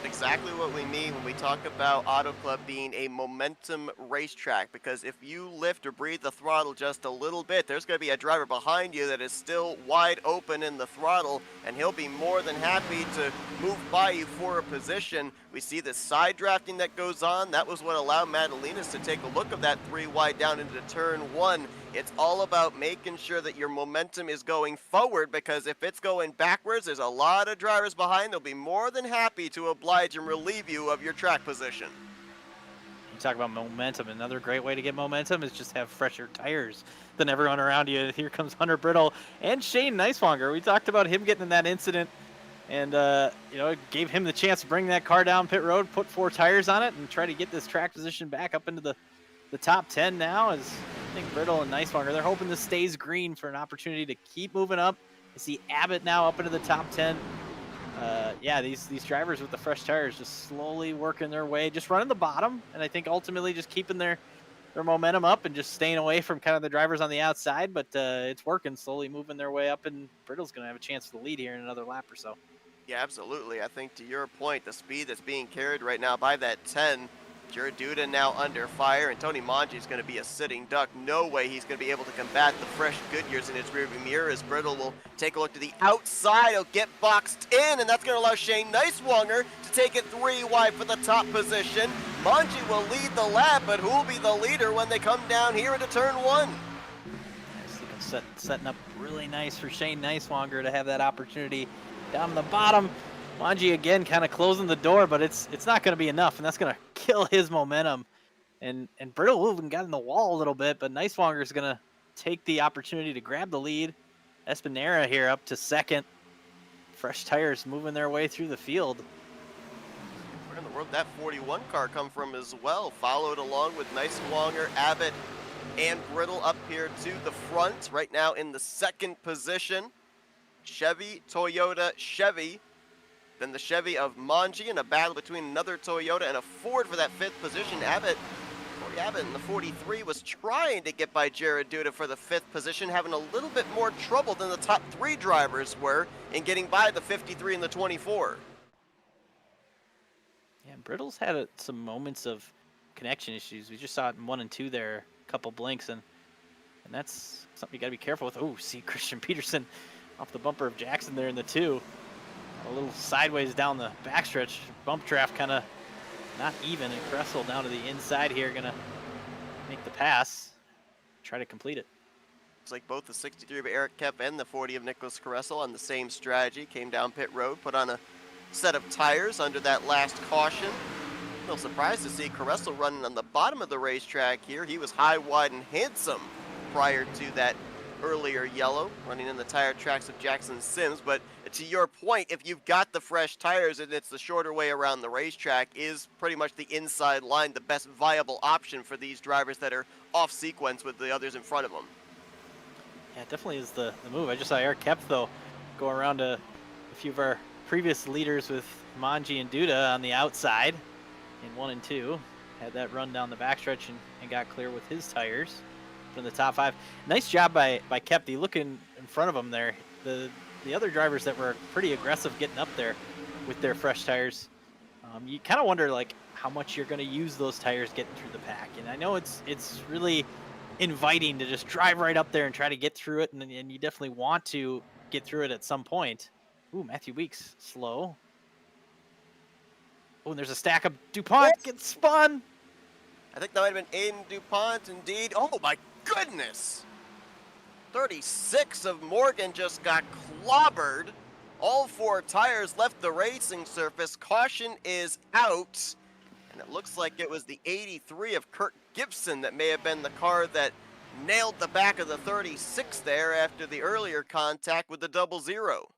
Exactly what we mean when we talk about Auto Club being a momentum racetrack, because if you lift or breathe the throttle just a little bit, there's going to be a driver behind you that is still wide open in the throttle, and he'll be more than happy to move by you for a position. We see the side drafting that goes on. That was what allowed Madalinas to take a look of that 3 wide down into turn 1. It's all about making sure that your momentum is going forward, because if it's going backwards, there's a lot of drivers behind. They'll be more than happy to oblige and relieve you of your track position. You talk about momentum. Another great way to get momentum is just have fresher tires than everyone around you. Here comes Hunter Brittle and Shane Neiswanger. We talked about him getting in that incident, and it gave him the chance to bring that car down pit road, put 4 tires on it, and try to get this track position back up into the top 10 now. As I think Brittle and Neiswanger, they're hoping this stays green for an opportunity to keep moving up. I see Abbott now up into the top 10. These drivers with the fresh tires just slowly working their way, just running the bottom, and I think ultimately just keeping their momentum up and just staying away from kind of the drivers on the outside. But it's working, slowly moving their way up, and Brittle's going to have a chance to lead here in another lap or so. Yeah, absolutely. I think to your point, the speed that's being carried right now by that 10, Jared Duda now under fire, and Tony Manji is going to be a sitting duck. No way he's going to be able to combat the fresh Goodyears in his rearview mirror, as Brittle will take a look to the outside. He'll get boxed in, and that's going to allow Shane Neiswanger to take it 3 wide for the top position. Manji will lead the lap, but who will be the leader when they come down here into turn 1? Setting up really nice for Shane Neiswanger to have that opportunity down the bottom. Manji again kind of closing the door, but it's not going to be enough, and that's going to kill his momentum. And Brittle even got in the wall a little bit, but Neiswanger is going to take the opportunity to grab the lead. Espinera here up to second. Fresh tires moving their way through the field. Where in the world did that 41 car come from as well? Followed along with Neiswanger, Abbott, and Brittle up here to the front. Right now in the second position. Chevy, Toyota, Chevy. Then the Chevy of Manji, in a battle between another Toyota and a Ford for that 5th position. Corey Abbott in the 43 was trying to get by Jared Duda for the 5th position, having a little bit more trouble than the top 3 drivers were in getting by the 53 and the 24. Yeah, Brittle's had some moments of connection issues. We just saw it in 1 and 2 there, a couple blinks, and that's something you got to be careful with. Oh, see Christian Peterson off the bumper of Jackson there in the 2. A little sideways down the backstretch. Bump draft kind of not even, and Kressel down to the inside here, going to make the pass, try to complete it. Looks like both the 63 of Eric Kepf and the 40 of Nicholas Caressel on the same strategy. Came down pit road, put on a set of tires under that last caution. A little surprised to see Caressel running on the bottom of the racetrack here. He was high, wide, and handsome prior to that earlier yellow, running in the tire tracks of Jackson Sims. But to your point, if you've got the fresh tires and it's the shorter way around the racetrack, is pretty much the inside line the best viable option for these drivers that are off sequence with the others in front of them? Yeah, it definitely is the move. I just saw Eric Kepf, though, go around a few of our previous leaders with Manji and Duda on the outside in 1 and 2. Had that run down the backstretch and got clear with his tires from the top 5. Nice job by Kepf. You look in front of him there. The other drivers that were pretty aggressive getting up there with their fresh tires, you kind of wonder like how much you're going to use those tires getting through the pack. And I know it's really inviting to just drive right up there and try to get through it, and you definitely want to get through it at some point. Ooh, Matthew Weeks slow. Oh, and there's a stack of DuPont gets spun. I think that might have been Aiden DuPont, indeed. Oh my goodness! 36 of Morgan just got clobbered. All 4 tires left the racing surface. Caution is out. And it looks like it was the 83 of Kurt Gibson that may have been the car that nailed the back of the 36 there after the earlier contact with the 00.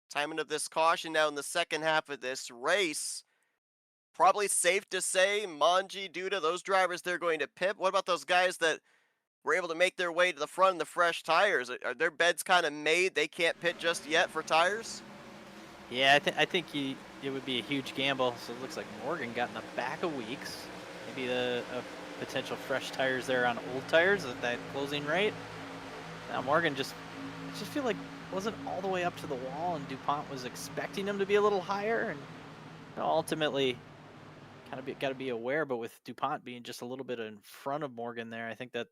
Timing of this caution now in the second half of this race. Probably safe to say Manji, Duda, those drivers, they're going to pit. What about those guys that were able to make their way to the front in the fresh tires? Are their beds kind of made? They can't pit just yet for tires? Yeah, I think it would be a huge gamble. So it looks like Morgan got in the back of Weeks. Maybe a potential fresh tires there on old tires at that closing rate. Now Morgan I just feel like wasn't all the way up to the wall, and DuPont was expecting him to be a little higher, and ultimately kind of got to be aware. But with DuPont being just a little bit in front of Morgan there, I think that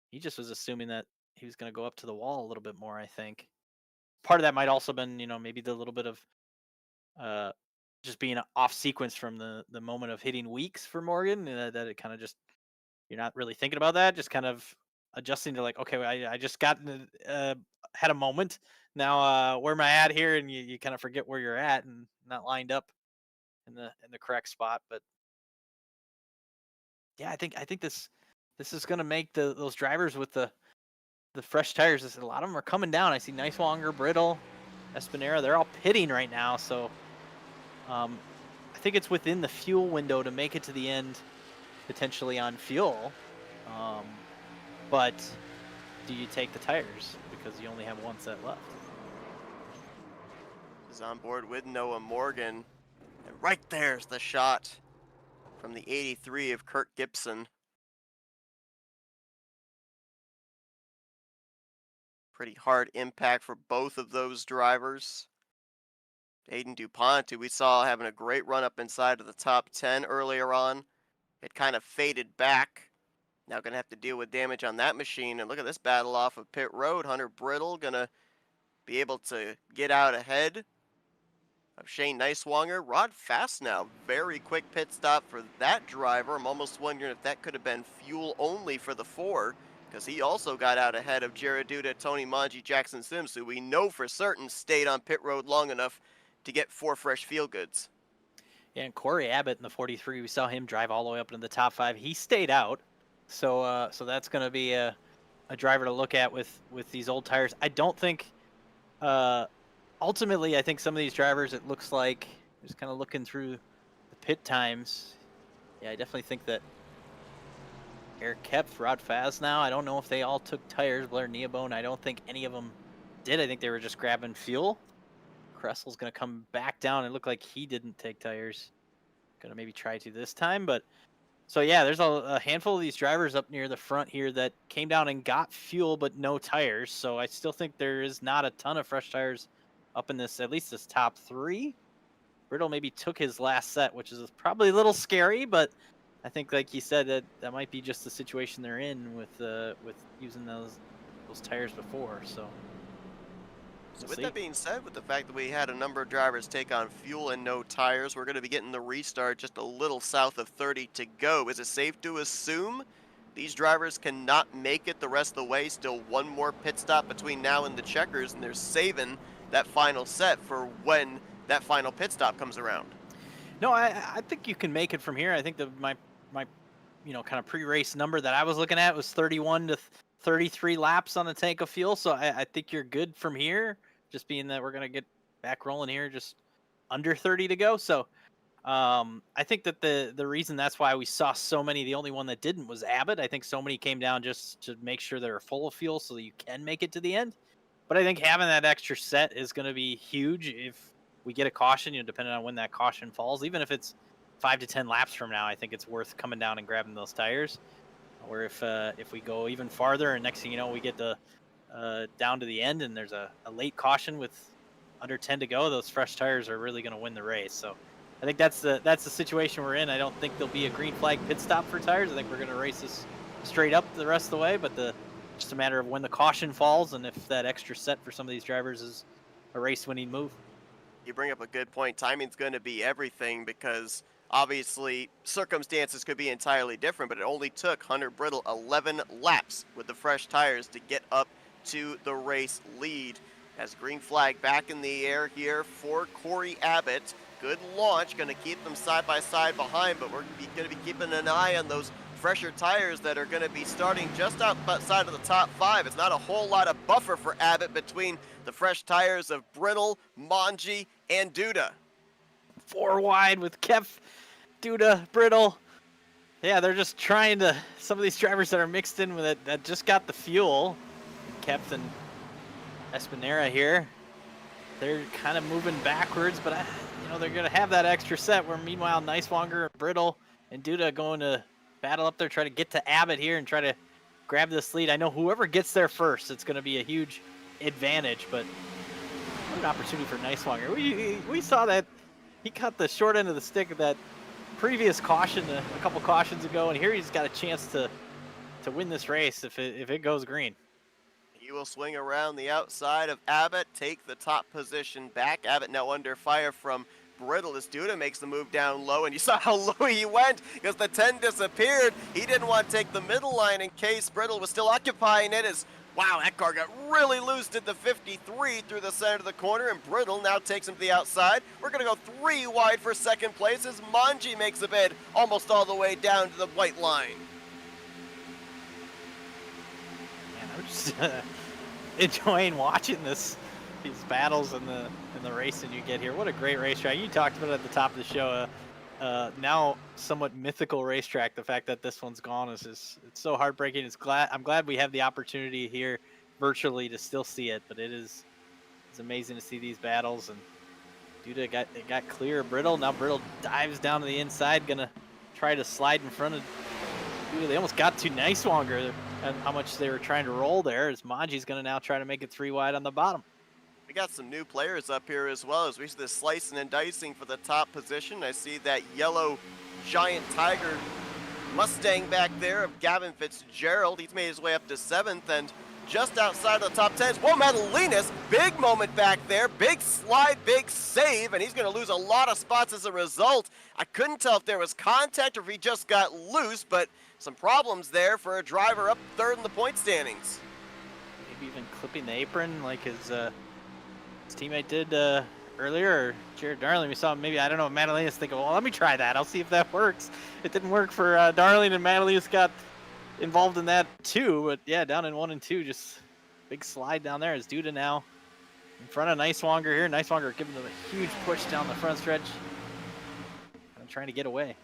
he just was assuming that he was going to go up to the wall a little bit more. I think part of that might also been, maybe the little bit of just being off sequence from the moment of hitting Weeks for Morgan, that it kind of just, you're not really thinking about that, just kind of adjusting to like, okay, I just got had a moment now, where am I at here, and you kind of forget where you're at and not lined up in the correct spot. But yeah, I think this is going to make those drivers with the fresh tires, a lot of them are coming down. I see Nicewanger, Brittle, Espinera, they're all pitting right now. So I think it's within the fuel window to make it to the end, potentially on fuel. But do you take the tires because you only have 1 set left? Is on board with Noah Morgan. And right there's the shot from the 83 of Kurt Gibson. Pretty hard impact for both of those drivers. Aiden DuPont, who we saw having a great run up inside of the top 10 earlier on, it kind of faded back. Now going to have to deal with damage on that machine. And look at this battle off of pit road. Hunter Brittle going to be able to get out ahead of Shane Nicewanger. Rod Fast now, very quick pit stop for that driver. I'm almost wondering if that could have been fuel only for the 4, because he also got out ahead of Jared Duda, Tony Manji, Jackson Sims, who we know for certain stayed on pit road long enough to get 4 fresh fuel goods. Yeah, and Corey Abbott in the 43, we saw him drive all the way up into the top 5. He stayed out, so that's going to be a driver to look at with these old tires. I don't think, ultimately, I think some of these drivers, it looks like, just kind of looking through the pit times, yeah, I definitely think that Eric Kepf, Rod Faz now, I don't know if they all took tires. Blair Neobone, I don't think any of them did. I think they were just grabbing fuel. Cressel's going to come back down. It looked like he didn't take tires. Going to maybe try to this time. But so, yeah, there's a handful of these drivers up near the front here that came down and got fuel but no tires. So I still think there is not a ton of fresh tires up in this, at least this top 3. Brittle maybe took his last set, which is probably a little scary, but I think, like you said, that might be just the situation they're in with using those tires before. So So We'll with see. that being said, with the fact that we had a number of drivers take on fuel and no tires, we're going to be getting the restart just a little south of 30 to go. Is it safe to assume these drivers cannot make it the rest of the way? Still one more pit stop between now and the checkers, and they're saving that final set for when that final pit stop comes around. No, I think you can make it from here. I think my kind of pre-race number that I was looking at was 31 to 33 laps on the tank of fuel. So I think you're good from here. Just being that we're gonna get back rolling here, just under 30 to go. So I think that the reason that's why we saw so many, the only one that didn't was Abbott. I think so many came down just to make sure they're full of fuel so that you can make it to the end. But I think having that extra set is going to be huge if we get a caution, depending on when that caution falls. Even if it's 5 to 10 laps from now, I think it's worth coming down and grabbing those tires. Or if we go even farther, and next thing you know, we get down to the end, and there's a late caution with under 10 to go, those fresh tires are really going to win the race. So I think that's the situation we're in. I don't think there'll be a green flag pit stop for tires. I think we're going to race this straight up the rest of the way, but just a matter of when the caution falls and if that extra set for some of these drivers is a race-winning move. You bring up a good point. Timing's going to be everything because obviously circumstances could be entirely different, but it only took Hunter Brittle 11 laps with the fresh tires to get up to the race lead. Has green flag back in the air here for Corey Abbott. Good launch, going to keep them side by side behind, but we're going to be keeping an eye on those fresher tires that are going to be starting just outside of the top 5. It's not a whole lot of buffer for Abbott between the fresh tires of Brittle, Manji, and Duda. 4 wide with Kepf, Duda, Brittle. Yeah, they're just trying to, some of these drivers that are mixed in with it that just got the fuel. Kepf and Espinera here. They're kind of moving backwards, but they're going to have that extra set where meanwhile Nicewanger, Brittle, and Duda going to battle up there, try to get to Abbott here and try to grab this lead. I know whoever gets there first, it's going to be a huge advantage, but what an opportunity for Nicewanger. We saw that he caught the short end of the stick of that previous caution a couple cautions ago, and here he's got a chance to win this race if it goes green. He will swing around the outside of Abbott, take the top position back. Abbott now under fire from Brittle as Duda makes the move down low, and you saw how low he went because the 10 disappeared. He didn't want to take the middle line in case Brittle was still occupying it. Wow, that car got really loose, did the 53 through the center of the corner, and Brittle now takes him to the outside. We're going to go 3 wide for second place as Manji makes a bid almost all the way down to the white line. Man, I'm just enjoying watching these battles and the racing you get here. What a great racetrack. You talked about it at the top of the show. Now somewhat mythical racetrack. The fact that this one's gone is just, it's so heartbreaking. I'm glad we have the opportunity here virtually to still see it, but it's amazing to see these battles. And Duda got clear of Brittle. Now Brittle dives down to the inside, gonna try to slide in front of Duda. They almost got to Nicewanger and how much they were trying to roll there, as Manji's gonna now try to make it 3 wide on the bottom. We got some new players up here as well as we see this slicing and dicing for the top position. I see that yellow giant tiger Mustang back there of Gavin Fitzgerald. He's made his way up to 7th, and just outside of the top 10 is Juan Madalinas. Big moment back there, big slide, big save, and he's going to lose a lot of spots as a result. I couldn't tell if there was contact or if he just got loose, but some problems there for a driver up 3rd in the point standings. Maybe even clipping the apron like his teammate did earlier, or Jared Darling. We saw maybe, I don't know, Madalinas thinking, well, let me try that. I'll see if that works. It didn't work for Darling, and Madalinas got involved in that too. But yeah, down in 1 and 2, just big slide down there as Duda now in front of Nicewanger here. Nicewanger giving them a huge push down the front stretch and trying to get away.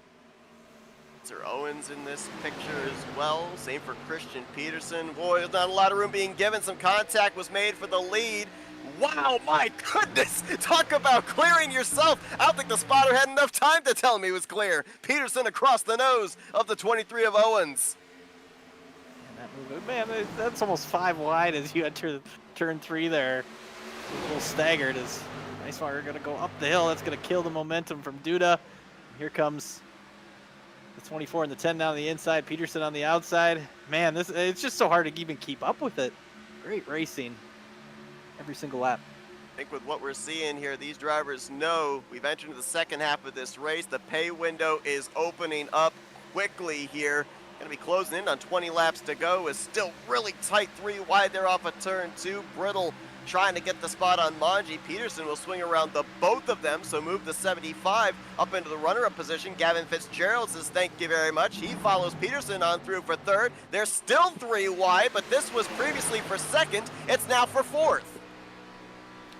Sir Owens in this picture as well. Same for Christian Peterson. Boy, there's not a lot of room being given. Some contact was made for the lead. Wow, my goodness! Talk about clearing yourself. I don't think the spotter had enough time to tell me it was clear. Peterson across the nose of the 23 of Owens. And that move, man, that's almost 5 wide as you enter turn 3 there. A little staggered as Nicewanger going to go up the hill. That's going to kill the momentum from Duda. Here comes the 24 and the 10 down the inside. Peterson on the outside. Man, it's just so hard to even keep up with it. Great racing every single lap. I think with what we're seeing here, these drivers know we've entered the second half of this race. The pay window is opening up quickly here. Going to be closing in on 20 laps to go. Is still really tight, 3 wide there off of turn 2. Brittle trying to get the spot on Manji. Peterson will swing around the both of them, so move the 75 up into the runner-up position. Gavin Fitzgerald says thank you very much. He follows Peterson on through for third. They're still 3 wide, but this was previously for second. It's now for fourth.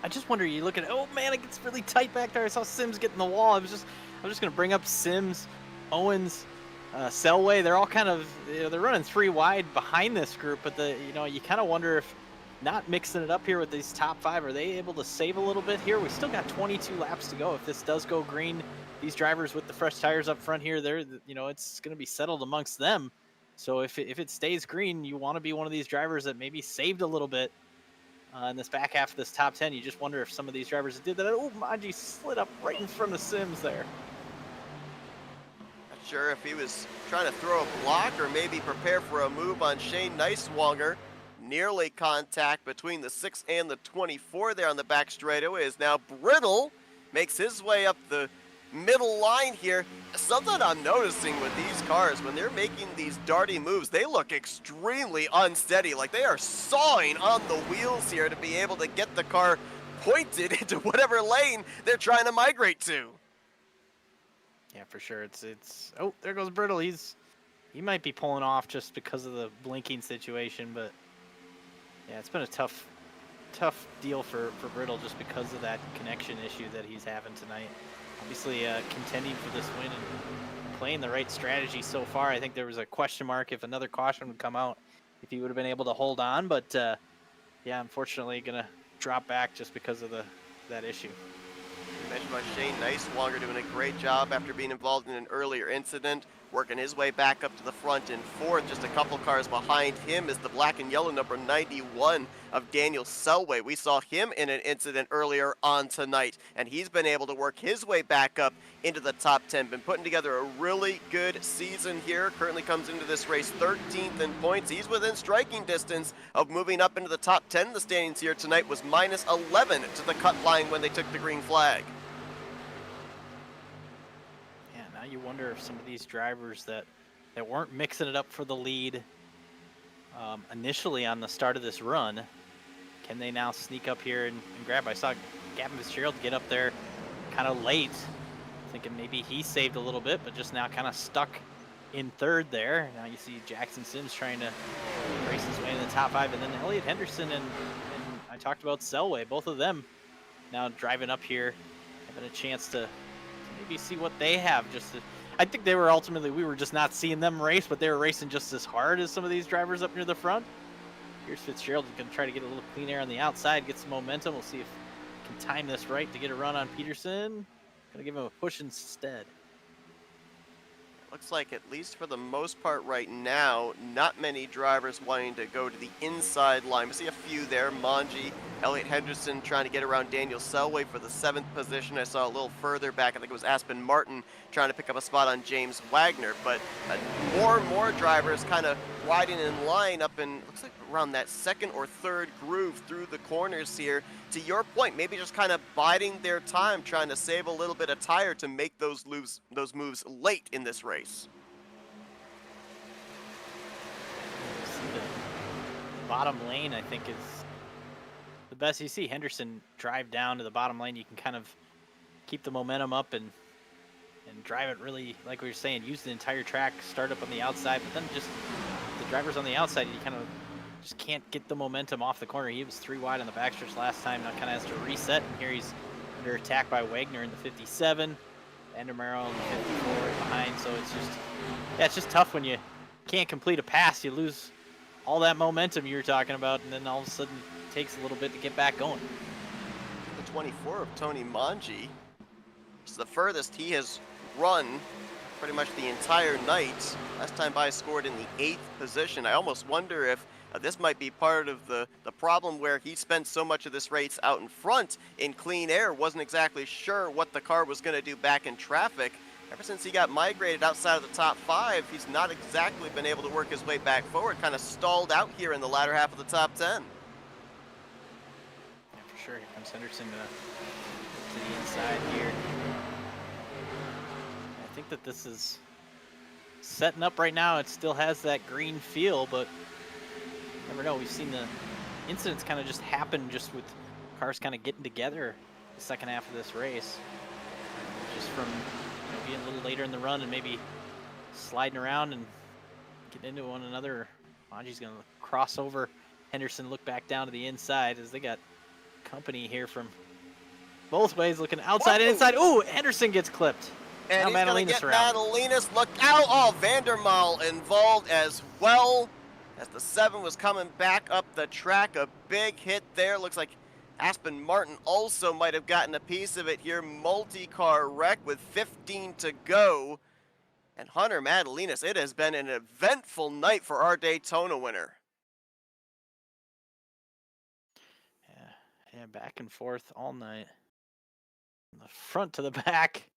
I just wonder, you look at, oh man, it gets really tight back there. I saw Sims get in the wall. I was just going to bring up Sims, Owens, Selway. They're all kind of, they're running 3 wide behind this group, but you kind of wonder if not mixing it up here with these top 5, are they able to save a little bit here? We still got 22 laps to go. If this does go green, these drivers with the fresh tires up front here, they're, it's going to be settled amongst them. So if it stays green, you want to be one of these drivers that maybe saved a little bit in this back half of this top 10. You just wonder if some of these drivers that did that. Oh, Manji slid up right in front of Sims there. Not sure if he was trying to throw a block or maybe prepare for a move on Shane Neiswanger. Nearly contact between the 6 and the 24 there on the back straightaway. Is now Brittle makes his way up the middle line here. Something I'm noticing with these cars, when they're making these darty moves, they look extremely unsteady, like they are sawing on the wheels here to be able to get the car pointed into whatever lane they're trying to migrate to. Yeah, for sure. It's oh, there goes Brittle. He might be pulling off just because of the blinking situation, but yeah, it's been a tough deal for Brittle just because of that connection issue that he's having tonight. Obviously, contending for this win and playing the right strategy so far. I think there was a question mark if another caution would come out, if he would have been able to hold on. But yeah, unfortunately, gonna drop back just because of that issue. You mentioned about Shane Neiswanger doing a great job after being involved in an earlier incident, working his way back up to the front in fourth. Just a couple cars behind him is the black and yellow number 91 of Daniel Selway. We saw him in an incident earlier on tonight, and he's been able to work his way back up into the top 10. Been putting together a really good season here. Currently comes into this race 13th in points. He's within striking distance of moving up into the top 10 in the standings here tonight. Was minus 11 to the cut line when they took the green flag. You wonder if some of these drivers that weren't mixing it up for the lead initially on the start of this run, can they now sneak up here and grab? I saw Gavin Fitzgerald get up there kind of late, thinking maybe he saved a little bit, but just now kind of stuck in third there. Now you see Jackson Sims trying to race his way to the top 5, and then Elliott Henderson and I talked about Selway, both of them now driving up here, having a chance to maybe see what they have. I think they were ultimately, we were just not seeing them race, but they were racing just as hard as some of these drivers up near the front. Here's Fitzgerald going to try to get a little clean air on the outside, get some momentum. We'll see if he can time this right to get a run on Peterson. Going to give him a push instead. Looks like, at least for the most part right now, not many drivers wanting to go to the inside line. We see a few there. Manji, Elliott Henderson trying to get around Daniel Selway for the 7th position. I saw a little further back, I think it was Aspen Martin trying to pick up a spot on James Wagner. But more and more drivers kind of riding in line up in, looks like around that 2nd or 3rd groove through the corners here. To your point, maybe just kind of biding their time, trying to save a little bit of tire to make those moves late in this race. The bottom lane, I think, is the best. You see Henderson drive down to the bottom lane. You can kind of keep the momentum up and drive it really, like we were saying, use the entire track, start up on the outside, but then just the drivers on the outside, you kind of just can't get the momentum off the corner. He was 3 wide on the backstretch last time. Now kind of has to reset, and here he's under attack by Wagner in the 57, Endermero in the 54 right behind. So it's just tough when you can't complete a pass. You lose all that momentum you were talking about, and then all of a sudden it takes a little bit to get back going. The 24 of Tony Manji is the furthest he has run pretty much the entire night. Last time by scored in the 8th position. I almost wonder if this might be part of the problem where he spent so much of this race out in front in clean air, wasn't exactly sure what the car was going to do back in traffic. Ever since he got migrated outside of the top 5, he's not exactly been able to work his way back forward, kind of stalled out here in the latter half of the top 10. Yeah, for sure. Here comes Henderson to the inside here. I think that this is setting up right now. It still has that green feel, but you never know. We've seen the incidents kind of just happen just with cars kind of getting together the second half of this race. Just from being a little later in the run and maybe sliding around and getting into one another. Manji's going to cross over Henderson, look back down to the inside as they got company here from both ways, looking outside and inside. Ooh, Henderson gets clipped. And now he's going to get around. Madalinas. Look out. Oh, Vandermaal involved as well as the 7 was coming back up the track. A big hit there. Looks like Aspen Martin also might have gotten a piece of it here. Multi-car wreck with 15 to go. And Hunter Madalinas, it has been an eventful night for our Daytona winner. Yeah, back and forth all night. From the front to the back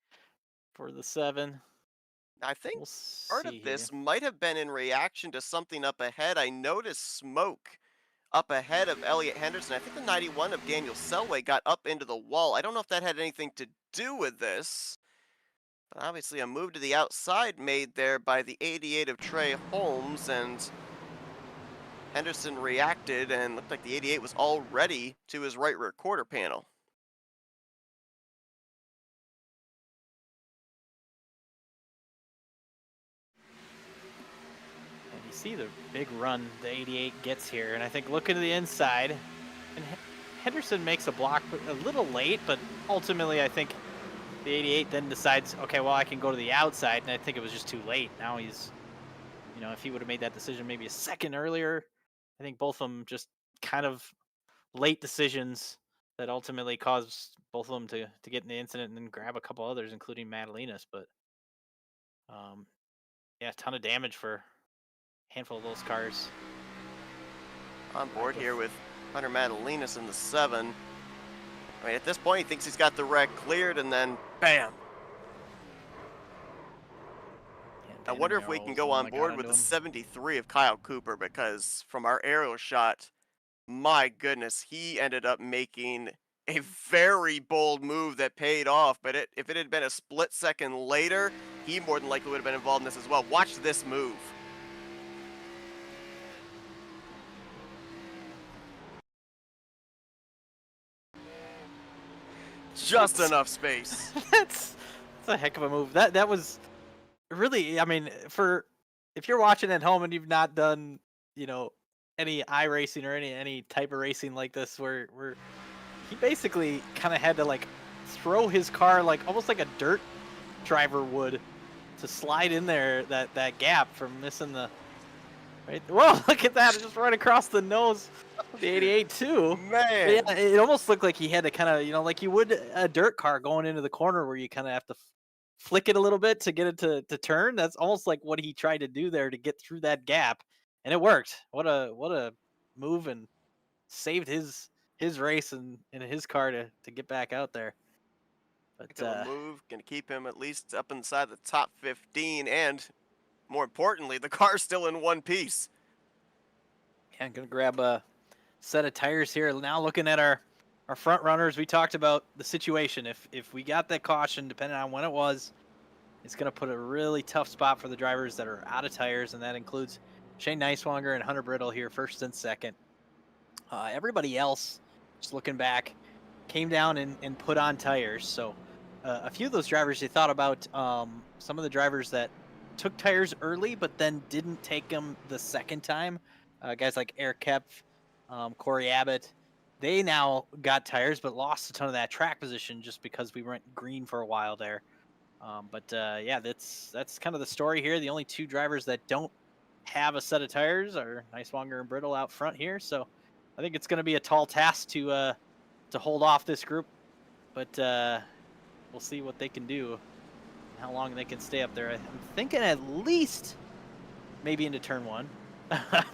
for the 7. I think part of this might have been in reaction to something up ahead. I noticed smoke up ahead of Elliott Henderson. I think the 91 of Daniel Selway got up into the wall. I don't know if that had anything to do with this. But obviously a move to the outside made there by the 88 of Trey Holmes, and Henderson reacted and looked like the 88 was already to his right rear quarter panel. And you see the big run the 88 gets here, and I think looking to the inside, and Henderson makes a block a little late, but ultimately I think the 88 then decides, okay, well, I can go to the outside, and I think it was just too late. Now he's, if he would have made that decision maybe a second earlier, I think both of them just kind of late decisions that ultimately caused both of them to get in the incident and then grab a couple others, including Madalinas. But, yeah, a ton of damage for a handful of those cars. On board here with Hunter Madalinas in the 7. I mean, at this point, he thinks he's got the wreck cleared, and then, bam! I wonder if we can go on board with the 73 of Kyle Cooper, because from our aerial shot, my goodness, he ended up making a very bold move that paid off. But if it had been a split second later, he more than likely would have been involved in this as well. Watch this move. Just enough space. That's a heck of a move. That was really, I mean, if you're watching at home and you've not done, any iRacing or any type of racing like this, where he basically kind of had to like throw his car like almost like a dirt driver would to slide in there that gap from missing the right. Whoa, look at that! Just right across the nose of the 88 too. Man, yeah, it almost looked like he had to kind of, like you would a dirt car going into the corner where you kind of have to flick it a little bit to get it to turn. That's almost like what he tried to do there to get through that gap, and it worked. What a move, and saved his race and his car to get back out there. But move, gonna keep him at least up inside the top 15, and more importantly, the car's still in one piece. Yeah, I'm gonna grab a set of tires here. Now looking at our front runners, we talked about the situation. If we got that caution, depending on when it was, it's gonna put a really tough spot for the drivers that are out of tires, and that includes Shane Neiswanger and Hunter Brittle here, first and second. Everybody else, just looking back, came down and put on tires. So a few of those drivers, you thought about some of the drivers that took tires early but then didn't take them the second time. Guys like Eric Kepf, Corey Abbott, they now got tires but lost a ton of that track position just because we went green for a while there. Yeah, that's kind of the story here. The only two drivers that don't have a set of tires are Neiswanger and Brittle out front here. So I think it's going to be a tall task to hold off this group, but we'll see what they can do, and how long they can stay up there. I'm thinking at least maybe into turn 1,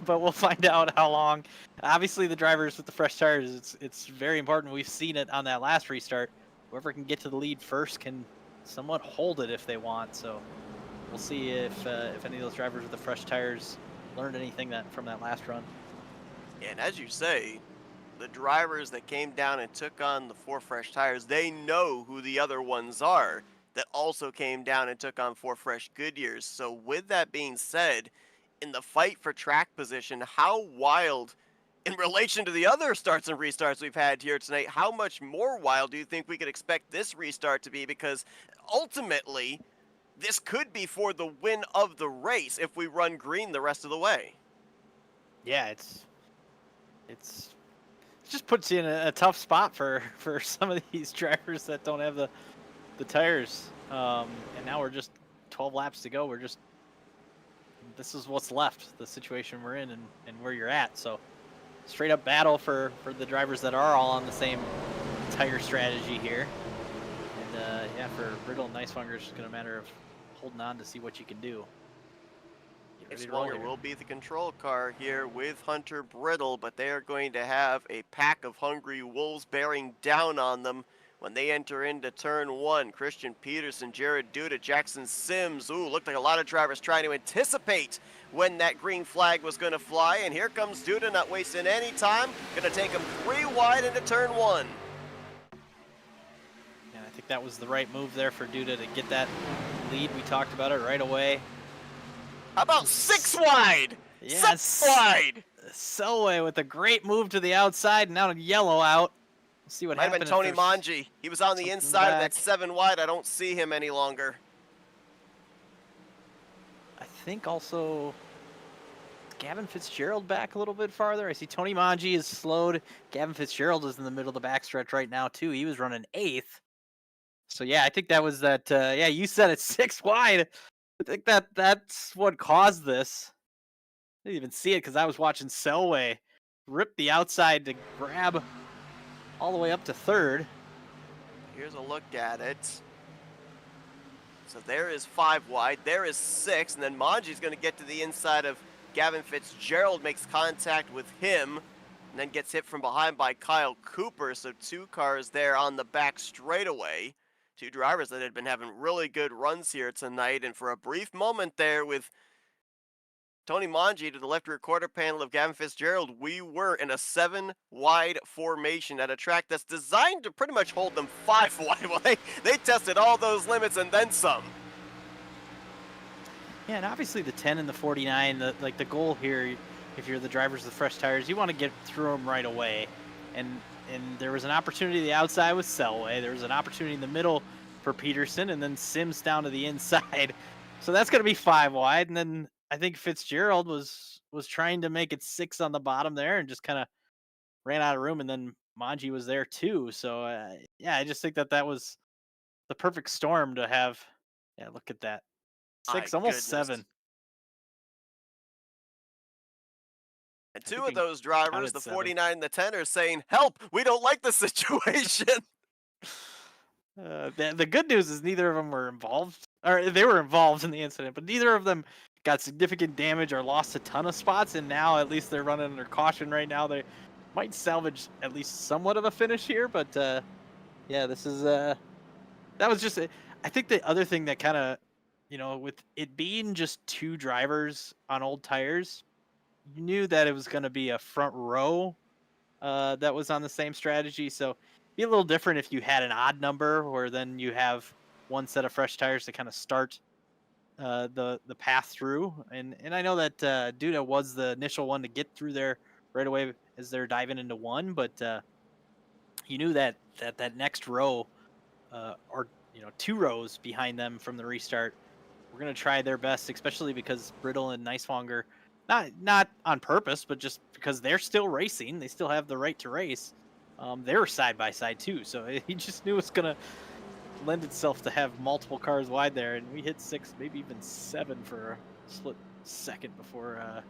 but we'll find out how long. Obviously, the drivers with the fresh tires, it's very important. We've seen it on that last restart. Whoever can get to the lead first can somewhat hold it if they want. So we'll see if any of those drivers with the fresh tires learned anything from that last run. And as you say, the drivers that came down and took on the 4 Fresh tires, they know who the other ones are that also came down and took on 4 Fresh Goodyears. So with that being said, in the fight for track position, how wild, in relation to the other starts and restarts we've had here tonight, how much more wild do you think we could expect this restart to be? Because ultimately, this could be for the win of the race if we run green the rest of the way. Yeah, it just puts you in a tough spot for some of these drivers that don't have the tires. And now we're just 12 laps to go. This is what's left, the situation we're in and where you're at. So straight up battle for the drivers that are all on the same tire strategy here. And yeah, for Riddle and Nicewanger, it's just going to matter of holding on to see what you can do. Nicewanger will be the control car here with Hunter Brittle, but they are going to have a pack of hungry wolves bearing down on them when they enter into turn 1. Christian Peterson, Jared Duda, Jackson Sims. Ooh, looked like a lot of drivers trying to anticipate when that green flag was going to fly, and here comes Duda, not wasting any time. Going to take him 3 wide into turn 1. Yeah, I think that was the right move there for Duda to get that lead. We talked about it right away. How about 6 wide? Yes. 6 wide. Selway with a great move to the outside, and now yellow out. We'll see what happens. Might have been Tony Manji. He was on the inside of that 7 wide. I don't see him any longer. I think also Gavin Fitzgerald back a little bit farther. I see Tony Manji is slowed. Gavin Fitzgerald is in the middle of the backstretch right now too. He was running 8th. So yeah, I think that was that. Yeah, you said it's 6 wide. I think that's what caused this. I didn't even see it because I was watching Selway rip the outside to grab all the way up to 3rd. Here's a look at it. So there is 5 wide, there is 6, and then Manji's going to get to the inside of Gavin Fitzgerald, makes contact with him, and then gets hit from behind by Kyle Cooper. So 2 cars there on the back straightaway. 2 drivers that had been having really good runs here tonight, and for a brief moment there with Tony Manji to the left rear quarter panel of Gavin Fitzgerald, we were in a 7 wide formation at a track that's designed to pretty much hold them 5 wide. Well, they tested all those limits and then some. Yeah, and obviously the 10 and the 49, the goal here, if you're the drivers of the fresh tires, you want to get through them right away. And there was an opportunity to the outside with Selway. There was an opportunity in the middle for Peterson, and then Sims down to the inside. So that's going to be 5 wide. And then I think Fitzgerald was trying to make it 6 on the bottom there and just kind of ran out of room. And then Manji was there too. So yeah, I just think that was the perfect storm to have. Yeah, look at that. 6, almost goodness. 7. And 2 of those drivers, the 49 and the 10, are saying, help, we don't like the situation. The good news is neither of them were involved, or they were involved in the incident, but neither of them got significant damage or lost a ton of spots, and now at least they're running under caution right now. They might salvage at least somewhat of a finish here, but yeah, this is that was just I think the other thing that kind of, with it being just 2 drivers on old tires, you knew that it was going to be a front row that was on the same strategy. So it'd be a little different if you had an odd number, where then you have one set of fresh tires to kind of start the path through. And I know that Duda was the initial one to get through there right away as they're diving into 1, but you knew that next row or 2 rows behind them from the restart, we're going to try their best, especially because Brittle and Nicewanger, not on purpose, but just because they're still racing, they still have the right to race. They were side by side too, so he just knew it was going to lend itself to have multiple cars wide there, and we hit 6, maybe even 7 for a split second before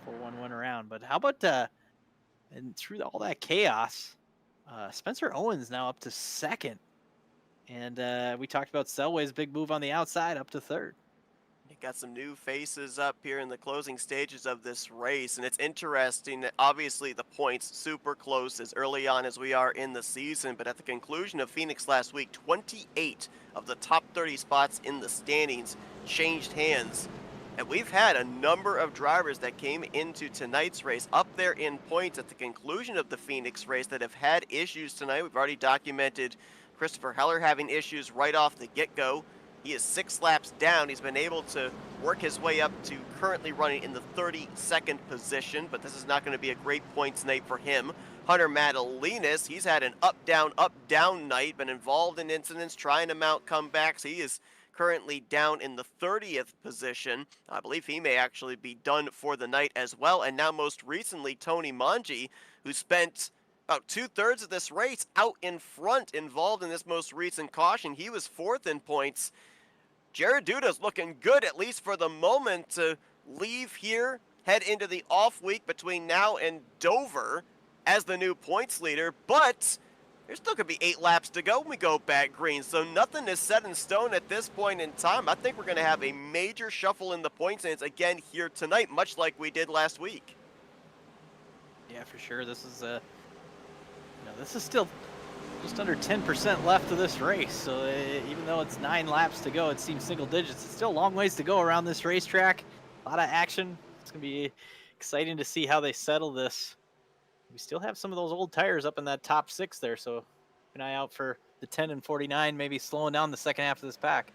1 went around. But how about and through all that chaos, Spencer Owens now up to 2nd, and we talked about Selway's big move on the outside up to 3rd. You got some new faces up here in the closing stages of this race, and it's interesting that obviously the points super close as early on as we are in the season, but at the conclusion of Phoenix last week, 28 of the top 30 spots in the standings changed hands And we've had a number of drivers that came into tonight's race up there in points at the conclusion of the Phoenix race that have had issues tonight. We've already documented Christopher Heller having issues right off the get-go. He is 6 laps down. He's been able to work his way up to currently running in the 32nd position, but this is not going to be a great points night for him. Hunter Madalinas, he's had an up-down night, been involved in incidents, trying to mount comebacks. He is currently down in the 30th position. I believe he may actually be done for the night as well. And now most recently, Tony Manji, who spent about 2/3 of this race out in front, involved in this most recent caution. He was 4th in points. Jared Duda's looking good, at least for the moment, to leave here, head into the off week between now and Dover as the new points leader, but there's still going to be 8 laps to go when we go back green, so nothing is set in stone at this point in time. I think we're going to have a major shuffle in the points stands again here tonight, much like we did last week. Yeah, for sure. This is this is still just under 10% left of this race, so even though it's 9 laps to go, it seems single digits. It's still a long ways to go around this racetrack. A lot of action. It's going to be exciting to see how they settle this. We still have some of those old tires up in that top 6 there, so keep an eye out for the 10 and 49, maybe slowing down the second half of this pack.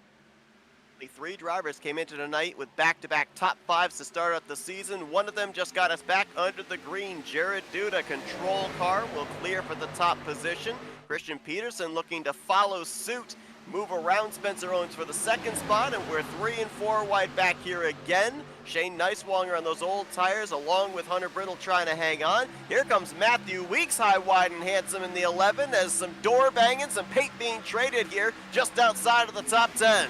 3 drivers came into tonight with back-to-back top 5s to start out the season. One of them just got us back under the green. Jared Duda, control car, will clear for the top position. Christian Peterson looking to follow suit, move around Spencer Owens for the 2nd spot, and we're 3 and 4 wide back here again. Shane Neiswanger on those old tires, along with Hunter Brittle trying to hang on. Here comes Matthew Weeks, high, wide, and handsome in the 11, as some door banging, some paint being traded here just outside of the top 10.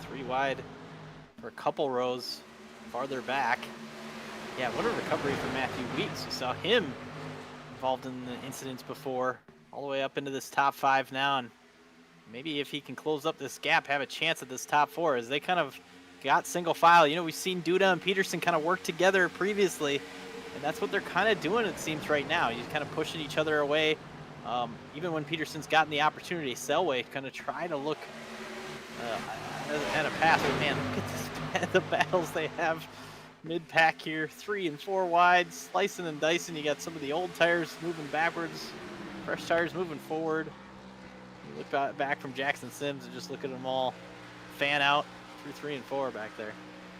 3 wide for a couple rows farther back. Yeah, what a recovery for Matthew Weeks. We saw him involved in the incidents before, all the way up into this top 5 now, and maybe if he can close up this gap, have a chance at this top 4 as they kind of got single file. You know, we've seen Duda and Peterson kind of work together previously, and that's what they're kind of doing, it seems, right now. You're kind of pushing each other away. Even when Peterson's gotten the opportunity, Selway kind of try to look at a pass, but man, look at the battles they have mid-pack here. 3 and 4 wide, slicing and dicing. You got some of the old tires moving backwards, fresh tires moving forward. You look back from Jackson Sims and just look at them all fan out through 3 and 4 back there.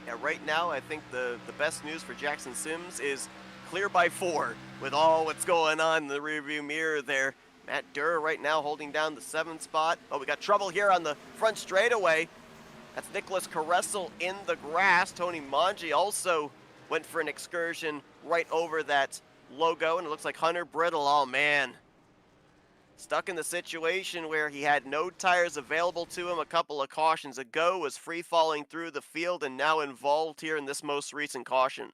Yeah, right now I think the best news for Jackson Sims is clear by 4 with all what's going on in the rearview mirror there. Matt Durr right now holding down the 7th spot. Oh, we got trouble here on the front straightaway. That's Nicholas Caressel in the grass. Tony Manji also went for an excursion right over that logo, and it looks like Hunter Brittle, oh man, stuck in the situation where he had no tires available to him a couple of cautions ago, was free falling through the field, and now involved here in this most recent caution.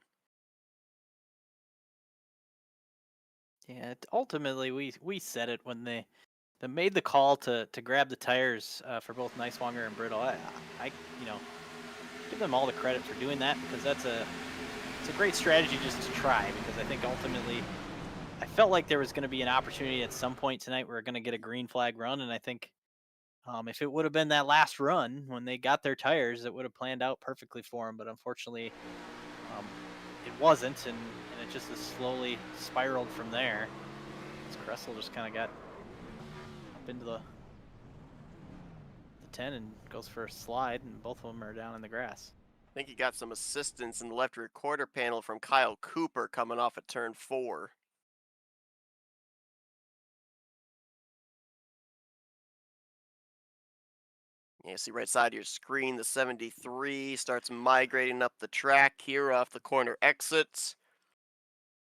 Yeah, ultimately we said it when they made the call to grab the tires for both Neiswanger and Brittle. I give them all the credit for doing that, because it's a great strategy just to try, because I think ultimately I felt like there was going to be an opportunity at some point tonight where we're going to get a green flag run, and I think if it would have been that last run when they got their tires, it would have planned out perfectly for them, but unfortunately it wasn't, and it just has slowly spiraled from there. Cressel just kind of got up into the 10 and goes for a slide, and both of them are down in the grass. I think he got some assistance in the left rear quarter panel from Kyle Cooper coming off at turn 4. Yeah, see right side of your screen, the 73 starts migrating up the track here off the corner exits.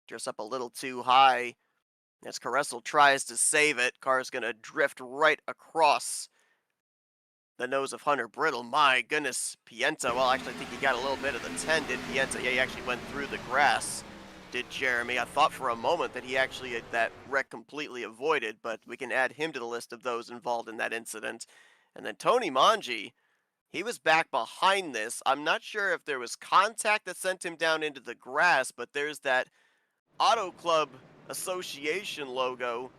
Just up a little too high as Caressel tries to save it. Car's going to drift right across the nose of Hunter Brittle. My goodness, Pienta. Well, actually, I think he got a little bit of the 10, did Pienta? Yeah, he actually went through the grass, did Jeremy. I thought for a moment that he actually had that wreck completely avoided, but we can add him to the list of those involved in that incident. And then Tony Manji, he was back behind this. I'm not sure if there was contact that sent him down into the grass, but there's that Auto Club Association logo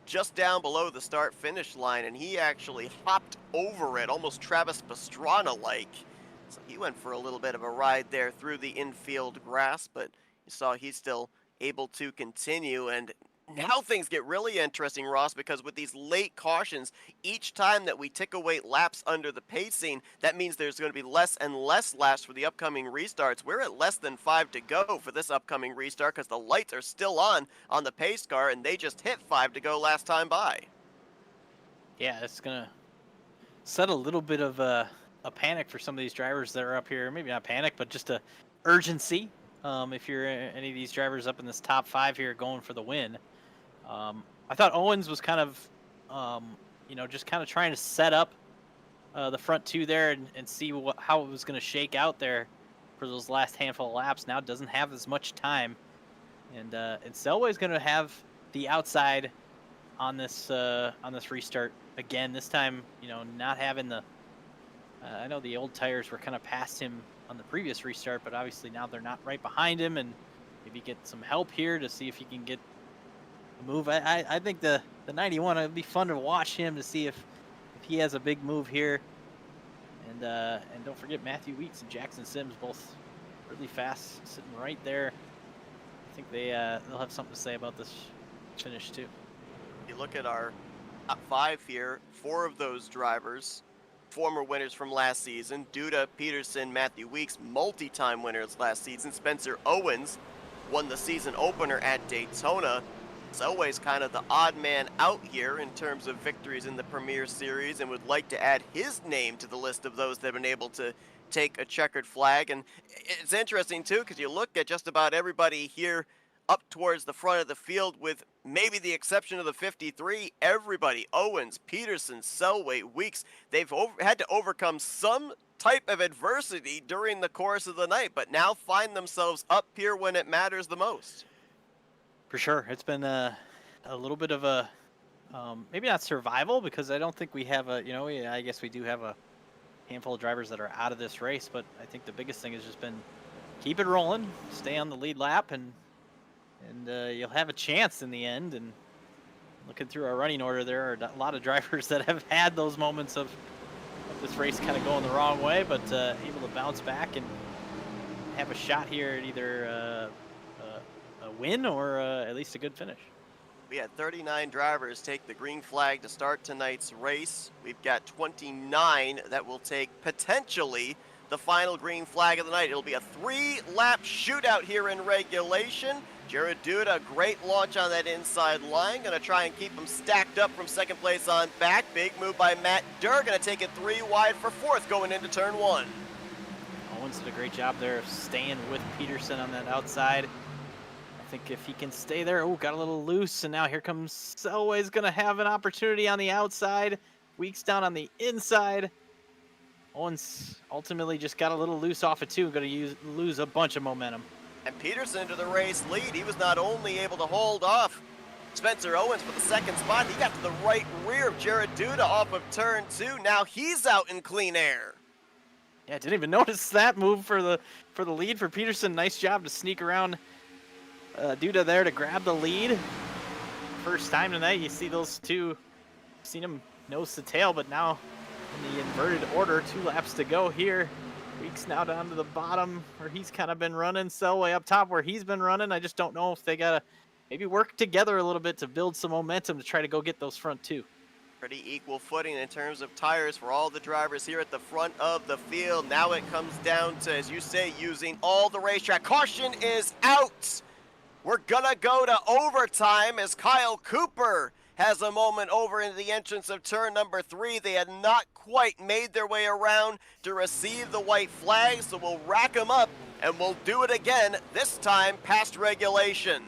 just down below the start-finish line, and he actually hopped over it, almost Travis Pastrana-like, So he went for a little bit of a ride there through the infield grass, but you saw he's still able to continue. And now things get really interesting, Ross, because with these late cautions, each time that we tick away laps under the pacing, that means there's going to be less and less laps for the upcoming restarts. We're at less than 5 to go for this upcoming restart because the lights are still on the pace car, and they just hit 5 to go last time by. Yeah, it's going to set a little bit of a panic for some of these drivers that are up here. Maybe not panic, but just a urgency. If you're any of these drivers up in this top 5 here going for the win. I thought Owens was kind of, just kind of trying to set up the front 2 there and see how it was going to shake out there for those last handful of laps. Now doesn't have as much time, and Selway's going to have the outside on this restart again. This time, not having the. I know the old tires were kind of past him on the previous restart, but obviously now they're not right behind him, and maybe get some help here to see if he can get a move. I think the 91, it'd be fun to watch him to see if he has a big move here. And don't forget Matthew Weeks and Jackson Sims, both really fast, sitting right there. I think they'll have something to say about this finish too. You look at our top 5 here, 4 of those drivers, former winners from last season. Duda, Peterson, Matthew Weeks, multi-time winners last season. Spencer Owens won the season opener at Daytona. Selway's kind of the odd man out here in terms of victories in the Premier Series, and would like to add his name to the list of those that have been able to take a checkered flag. And it's interesting too, because you look at just about everybody here up towards the front of the field, with maybe the exception of the 53, everybody, Owens, Peterson, Selway, Weeks, they've had to overcome some type of adversity during the course of the night, but now find themselves up here when it matters the most. For sure. It's been a little bit of a, maybe not survival, because I don't think we have I guess we do have a handful of drivers that are out of this race, but I think the biggest thing has just been keep it rolling, stay on the lead lap, and you'll have a chance in the end. And looking through our running order, there are a lot of drivers that have had those moments of this race kind of going the wrong way, but able to bounce back and have a shot here at either a win or at least a good finish. We had 39 drivers take the green flag to start tonight's race. We've got 29 that will take potentially the final green flag of the night. It'll be a 3-lap shootout here in regulation. Jared Duda, great launch on that inside line. Going to try and keep him stacked up from second place on back. Big move by Matt Durr. Going to take it 3 wide for 4th going into turn 1. Owens did a great job there of staying with Peterson on that outside. I think if he can stay there, got a little loose, and now here comes Selway's going to have an opportunity on the outside. Weeks down on the inside. Owens ultimately just got a little loose off of 2, going to lose a bunch of momentum. And Peterson into the race lead. He was not only able to hold off Spencer Owens for the 2nd spot, he got to the right rear of Jared Duda off of turn 2. Now he's out in clean air. Yeah, I didn't even notice that move for the lead for Peterson. Nice job to sneak around Duda there to grab the lead. First time tonight you see those two, seen them nose to tail, but now in the inverted order, 2 laps to go here. Weeks now down to the bottom where he's kind of been running. Selway up top where he's been running. I just don't know if they got to maybe work together a little bit to build some momentum to try to go get those front 2. Pretty equal footing in terms of tires for all the drivers here at the front of the field. Now it comes down to, as you say, using all the racetrack. Caution is out. We're gonna go to overtime as Kyle Cooper has a moment over into the entrance of turn number 3. They had not quite made their way around to receive the white flag, so we'll rack them up and we'll do it again, this time past regulation.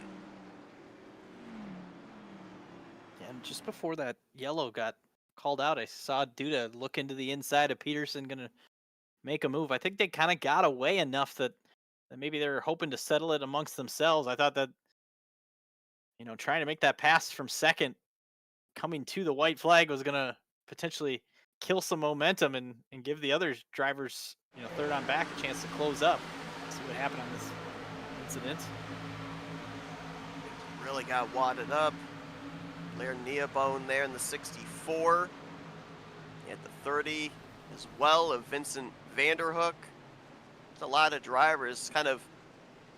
And just before that yellow got called out, I saw Duda look into the inside of Peterson, gonna make a move. I think they kind of got away enough that maybe they're hoping to settle it amongst themselves. I thought that, trying to make that pass from second, coming to the white flag, was gonna potentially kill some momentum and give the other drivers, third on back, a chance to close up. Let's see what happened on this incident. Really got wadded up. Blair Neabone there in the 64. He had the 30 as well of Vincent Vanderhook. There's a lot of drivers, kind of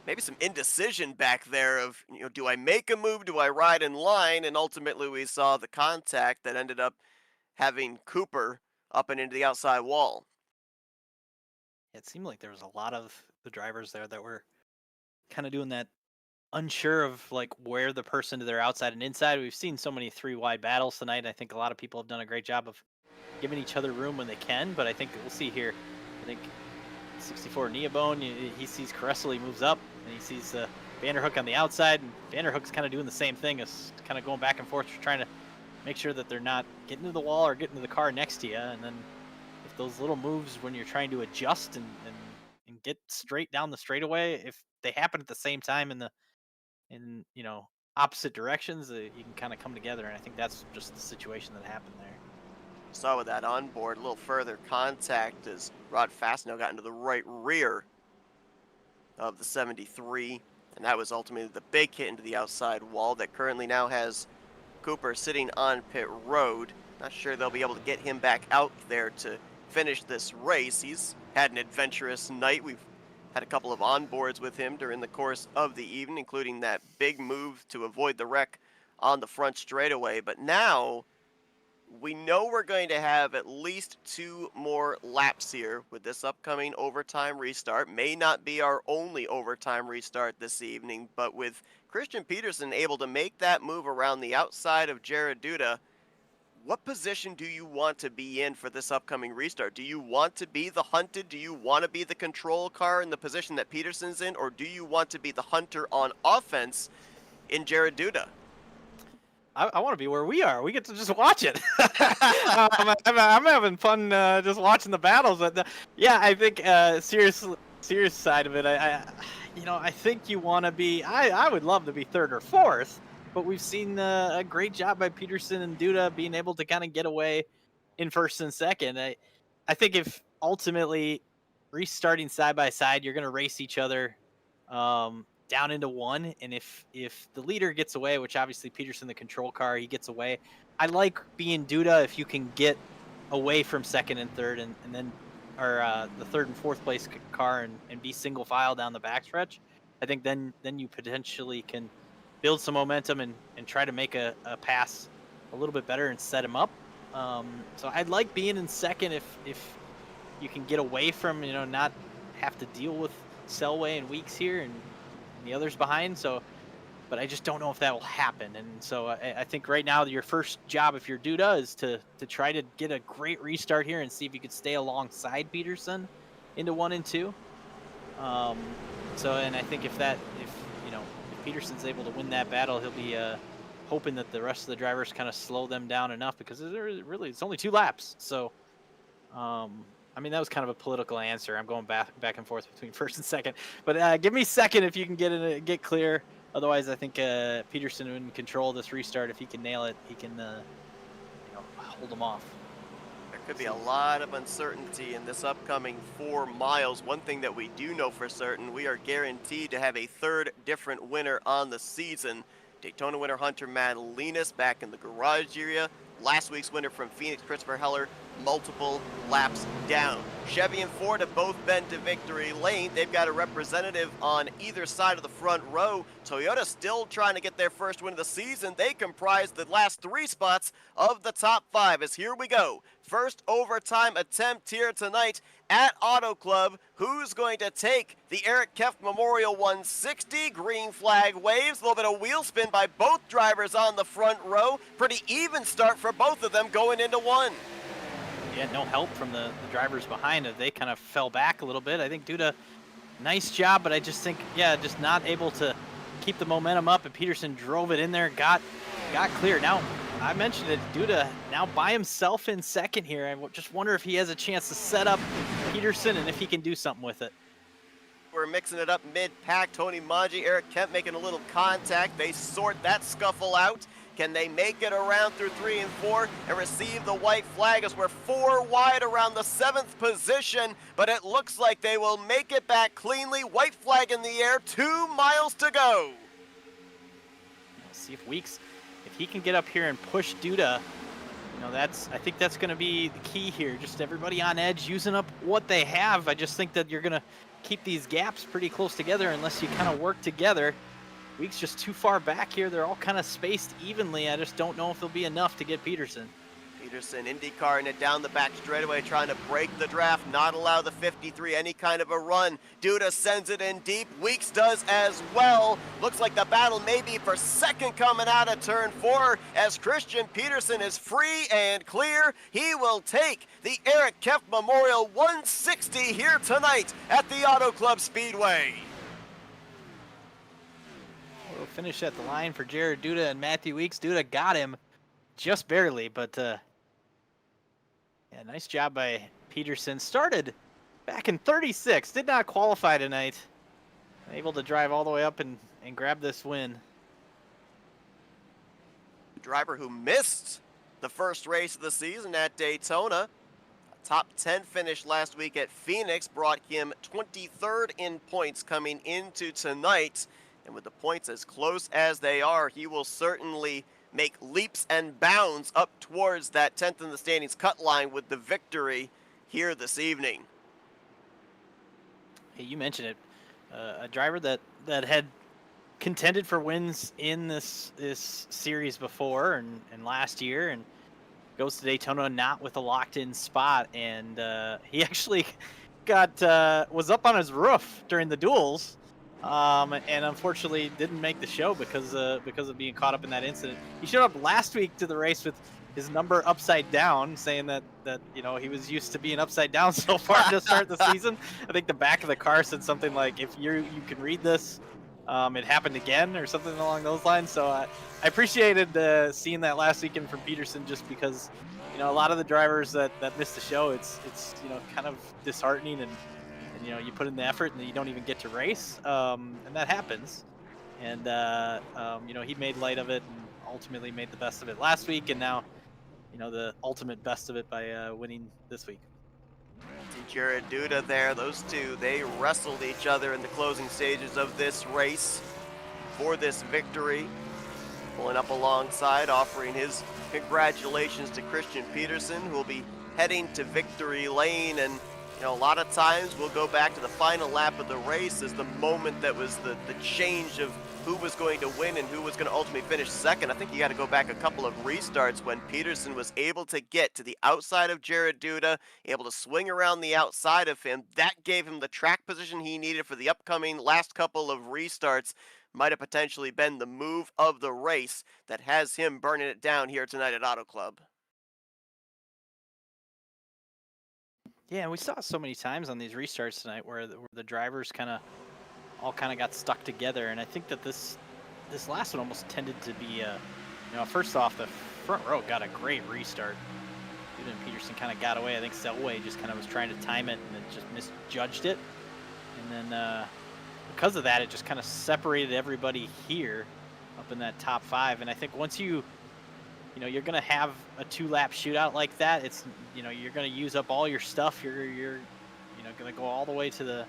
maybe some indecision back there of, do I make a move? Do I ride in line? And ultimately we saw the contact that ended up having Cooper up and into the outside wall. It seemed like there was a lot of the drivers there that were kind of doing that, unsure of like where the person to their outside and inside. We've seen so many three wide battles tonight. And I think a lot of people have done a great job of giving each other room when they can. But I think we'll see here. I think 64 Neobone, he sees Caressel, he moves up, and he sees Vanderhook on the outside, and Vanderhook's kind of doing the same thing, as kind of going back and forth, trying to make sure that they're not getting to the wall or getting to the car next to you. And then if those little moves when you're trying to adjust and get straight down the straightaway, if they happen at the same time in opposite directions, you can kind of come together. And I think that's just the situation that happened there. Saw with that onboard, a little further contact as Rod Fastnow got into the right rear of the 73, and that was ultimately the big hit into the outside wall that currently now has Cooper sitting on pit road. Not sure they'll be able to get him back out there to finish this race. He's had an adventurous night. We've had a couple of onboards with him during the course of the evening, including that big move to avoid the wreck on the front straightaway. But now we know we're going to have at least 2 more laps here with this upcoming overtime restart. May not be our only overtime restart this evening, but with Christian Peterson able to make that move around the outside of Jared Duda, what position do you want to be in for this upcoming restart? Do you want to be the hunted? Do you want to be the control car in the position that Peterson's in? Or do you want to be the hunter on offense in Jared Duda? I want to be where we are. We get to just watch it. I'm having fun just watching the battles. But yeah, I think serious side of it. I think you want to be. I would love to be third or fourth, but we've seen a great job by Peterson and Duda being able to kind of get away in first and second. I think if ultimately restarting side by side, you're going to race each other. Down into one, and if the leader gets away, which obviously Peterson, the control car, he gets away. I like being Duda if you can get away from second and third, and then the third and fourth place car and be single file down the backstretch. I think then you potentially can build some momentum and try to make a pass a little bit better and set him up. So I'd like being in second if you can get away from not have to deal with Selway and Weeks here and the others behind. So, but I just don't know if that will happen. And so I think right now your first job, if you're Duda, is to try to get a great restart here and see if you could stay alongside Peterson into 1 and 2. And I think if Peterson's able to win that battle, he'll be hoping that the rest of the drivers kind of slow them down enough, because it's only 2 laps. So, that was kind of a political answer. I'm going back and forth between first and second, but give me second if you can get clear. Otherwise, I think Peterson in control of this restart. If he can nail it, he can hold them off. There could be a lot of uncertainty in this upcoming 4 miles. One thing that we do know for certain, we are guaranteed to have a third different winner on the season. Daytona winner Hunter Madalinas back in the garage area. Last week's winner from Phoenix, Christopher Heller, multiple laps down. Chevy and Ford have both been to victory lane. They've got a representative on either side of the front row. Toyota still trying to get their first win of the season. They comprise the last 3 spots of the top 5. As here we go. First overtime attempt here tonight at Auto Club. Who's going to take the Eric Kepf Memorial 160? Green flag waves. A little bit of wheel spin by both drivers on the front row. Pretty even start for both of them going into 1. Yeah, no help from the drivers behind it. They kind of fell back a little bit. I think Duda, nice job, but I just think, just not able to keep the momentum up, and Peterson drove it in there, got clear. Now, I mentioned it, Duda now by himself in second here. I just wonder if he has a chance to set up Peterson and if he can do something with it. We're mixing it up mid-pack. Tony Maggi, Eric Kemp making a little contact. They sort that scuffle out. Can they make it around through 3 and 4 and receive the white flag as we're 4 wide around the 7th position, but it looks like they will make it back cleanly. White flag in the air, 2 miles to go. Let's see if Weeks, if he can get up here and push Duda I think that's going to be the key here. Just everybody on edge, using up what they have. I just think that you're going to keep these gaps pretty close together unless you kind of work together. Weeks just too far back here. They're all kind of spaced evenly. I just don't know if there'll be enough to get Peterson. Peterson IndyCarring it down the back straightaway, trying to break the draft, not allow the 53 any kind of a run. Duda sends it in deep. Weeks does as well. Looks like the battle may be for second coming out of turn 4 as Christian Peterson is free and clear. He will take the Eric Kepf Memorial 160 here tonight at the Auto Club Speedway. We'll finish at the line for Jared Duda and Matthew Weeks. Duda got him just barely, but yeah, nice job by Peterson. Started back in 36, did not qualify tonight. Able to drive all the way up and grab this win. Driver who missed the first race of the season at Daytona. A top 10 finish last week at Phoenix brought him 23rd in points coming into tonight. And with the points as close as they are, he will certainly make leaps and bounds up towards that 10th in the standings cut line with the victory here this evening. Hey, you mentioned it. A driver that had contended for wins in this series before and last year, and goes to Daytona not with a locked-in spot, and he actually was up on his roof during the duels. And unfortunately didn't make the show because of being caught up in that incident. He showed up last week to the race with his number upside down, saying that he was used to being upside down so far to start the season. I think the back of the car said something like, "If you can read this, it happened again," or something along those lines. So I appreciated seeing that last weekend from Peterson, just because a lot of the drivers that missed the show, it's kind of disheartening, and you put in the effort and you don't even get to race, and that happens. And he made light of it and ultimately made the best of it last week, and now the ultimate best of it by winning this week. Jared Duda there, those two, they wrestled each other in the closing stages of this race for this victory. Pulling up alongside, offering his congratulations to Christian Peterson, who will be heading to victory lane. And a lot of times we'll go back to the final lap of the race as the moment that was the change of who was going to win and who was going to ultimately finish second. I think you got to go back a couple of restarts when Peterson was able to get to the outside of Jared Duda, able to swing around the outside of him. That gave him the track position he needed for the upcoming last couple of restarts. Might have potentially been the move of the race that has him burning it down here tonight at Auto Club. Yeah, and we saw so many times on these restarts tonight where the drivers all got stuck together, and I think that this last one almost tended to be first off, the front row got a great restart. Duda and Peterson kind of got away. I think Selway just was trying to time it and then just misjudged it, and then because of that, it just separated everybody here up in that top 5. And I think once you're going to have a 2-lap shootout like that, it's you're going to use up all your stuff. You're going to go all the way to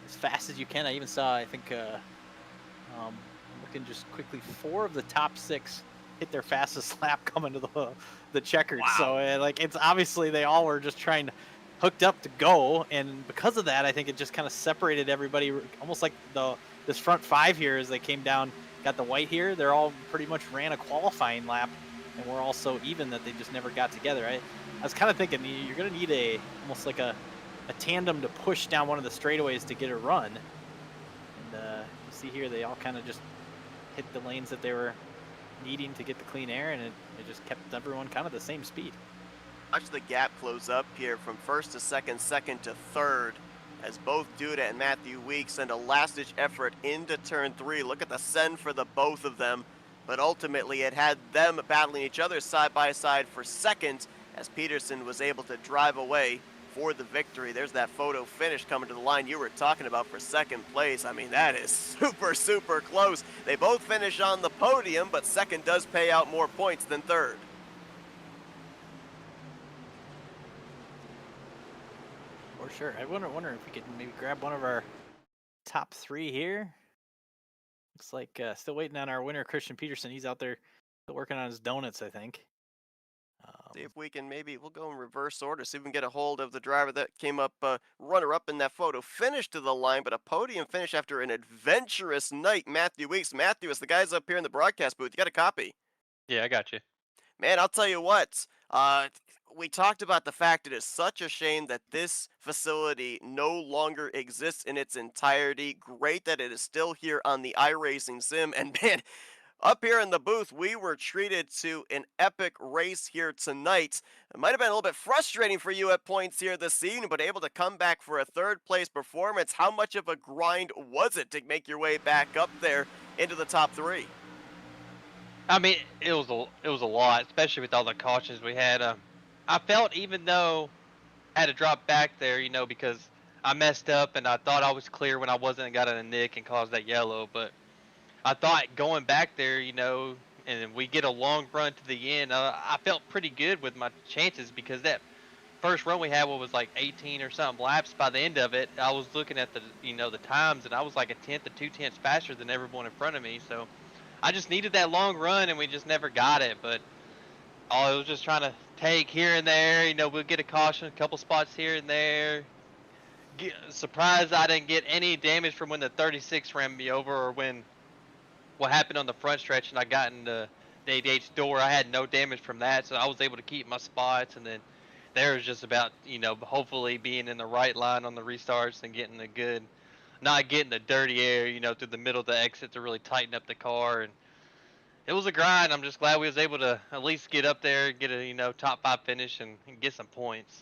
as fast as you can. I even saw, I think looking just quickly, 4 of the top 6 hit their fastest lap coming to the checkered. Wow. So it's obviously they all were just trying to hooked up to go, and because of that, I think it just separated everybody, almost like this front 5 here as they came down, got the white here. They're all pretty much ran a qualifying lap, and we're all so even that they just never got together. I was thinking you're going to need almost like a tandem to push down one of the straightaways to get a run. And you see here they all just hit the lanes that they were needing to get the clean air, and it just kept everyone the same speed. Watch the gap close up here from first to second, second to third, as both Duda and Matthew Weeks send a last-ditch effort into turn 3. Look at the send for the both of them, but ultimately it had them battling each other side by side for second, as Peterson was able to drive away for the victory. There's that photo finish coming to the line you were talking about for second place. I mean, that is super, super close. They both finish on the podium, but second does pay out more points than third. For sure. I wonder if we could maybe grab one of our top 3 here. Looks like still waiting on our winner, Christian Peterson. He's out there still working on his donuts, I think. See if we can we'll go in reverse order, see if we can get a hold of the driver that came up runner-up in that photo finish to the line, but a podium finish after an adventurous night. Matthew Weeks. Matthew, as the guys up here in the broadcast booth, you got a copy. Yeah, I got you. Man, I'll tell you what. We talked about the fact it is such a shame that this facility no longer exists in its entirety. Great that it is still here on the iRacing sim. And man, up here in the booth, we were treated to an epic race here tonight. It might have been a little bit frustrating for you at points here this evening, but able to come back for a third place performance. How much of a grind was it to make your way back up there into the top three? I mean, it was a lot, especially with all the cautions we had. I felt even though I had to drop back there, because I messed up and I thought I was clear when I wasn't and got in a nick and caused that yellow. But I thought going back there, and we get a long run to the end. I felt pretty good with my chances because that first run we had was like 18 or something laps. By the end of it, I was looking at the times and I was like a tenth to 2/10 faster than everyone in front of me. So I just needed that long run and we just never got it. But I was just trying to take here and there. We'll get a caution, a couple spots here and there. Surprised I didn't get any damage from when the 36 ran me over or when what happened on the front stretch and I got in the ADH door. I had no damage from that, so I was able to keep my spots. And then there was just about, hopefully being in the right line on the restarts and getting a good, not getting the dirty air, through the middle of the exit to really tighten up the car. And it was a grind. I'm just glad we was able to at least get up there, get a top 5 finish, and get some points.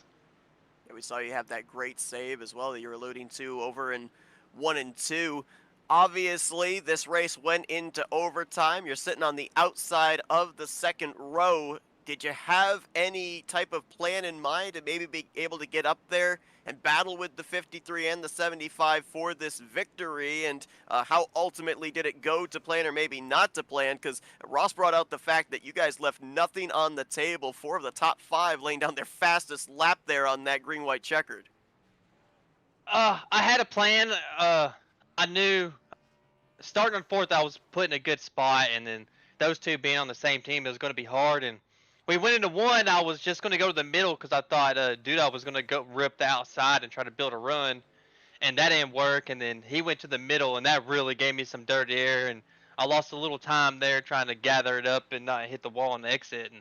Yeah, we saw you have that great save as well that you're alluding to over in 1 and 2. Obviously, this race went into overtime. You're sitting on the outside of the second row. Did you have any type of plan in mind to maybe be able to get up there and battle with the 53 and the 75 for this victory? And how ultimately did it go to plan or maybe not to plan? Because Ross brought out the fact that you guys left nothing on the table. 4 of the top 5 laying down their fastest lap there on that green-white checkered. I had a plan. I knew starting on fourth, I was put in a good spot, and then those two being on the same team, it was going to be hard. And we went into one. I was just going to go to the middle because I thought, dude, I was going to go rip the outside and try to build a run, and that didn't work. And then he went to the middle, and that really gave me some dirty air, and I lost a little time there trying to gather it up and not hit the wall on the exit.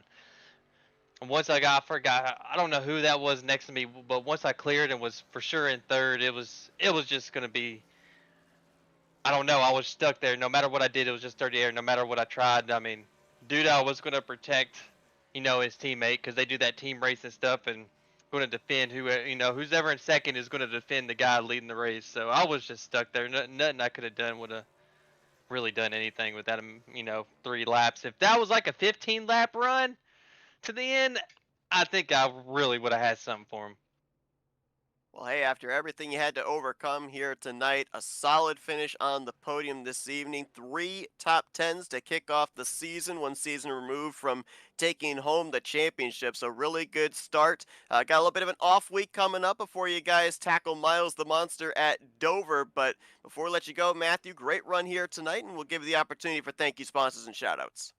And once I forgot, I don't know who that was next to me, but once I cleared and was for sure in third, it was just going to be. I don't know. I was stuck there. No matter what I did, it was just dirty air. No matter what I tried, I mean, dude, I was going to protect, his teammate because they do that team race and stuff, and going to defend who's ever in second is going to defend the guy leading the race. So I was just stuck there. Nothing I could have done would have really done anything without him. 3 laps. If that was like a 15 lap run to the end, I think I really would have had something for him. Well, hey, after everything you had to overcome here tonight, a solid finish on the podium this evening. 3 top 10s to kick off the season, 1 season removed from taking home the championship. So really good start. Got a little bit of an off week coming up before you guys tackle Miles the Monster at Dover. But before we let you go, Matthew, great run here tonight, and we'll give you the opportunity for thank you sponsors and shout-outs.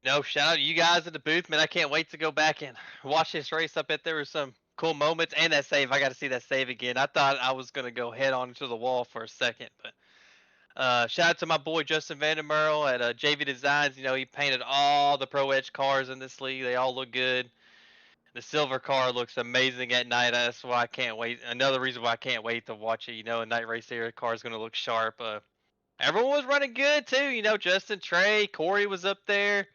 No, shout out to you guys at the booth, man. I can't wait to go back and watch this race. I bet there were some cool moments and that save. I got to see that save again. I thought I was going to go head on into the wall for a second, but shout out to my boy Justin Vandermeerl at JV Designs. He painted all the Pro Edge cars in this league. They all look good. The silver car looks amazing at night. That's why I can't wait. Another reason why I can't wait to watch it. A night race here, car is going to look sharp. Everyone was running good too. Justin, Trey, Corey was up there.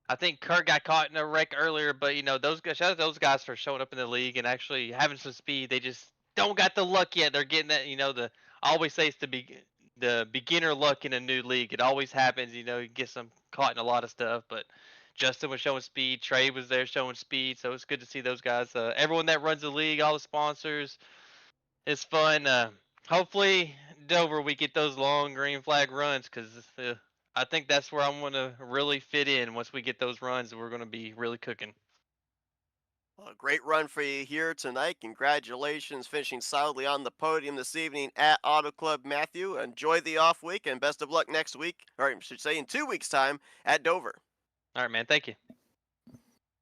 I think Kurt got caught in a wreck earlier, but those guys. Shout out to those guys for showing up in the league and actually having some speed. They just don't got the luck yet. They're getting that. I always say it's the beginner luck in a new league. It always happens. You get some caught in a lot of stuff. But Justin was showing speed. Trey was there showing speed. So it's good to see those guys. Everyone that runs the league, all the sponsors. It's fun. Hopefully Dover we get those long green flag runs because I think that's where I'm going to really fit in. Once we get those runs, we're going to be really cooking. Well, a great run for you here tonight. Congratulations, finishing solidly on the podium this evening at Auto Club, Matthew. Enjoy the off week and best of luck next week, or I should say in 2 weeks' time at Dover. All right, man. Thank you.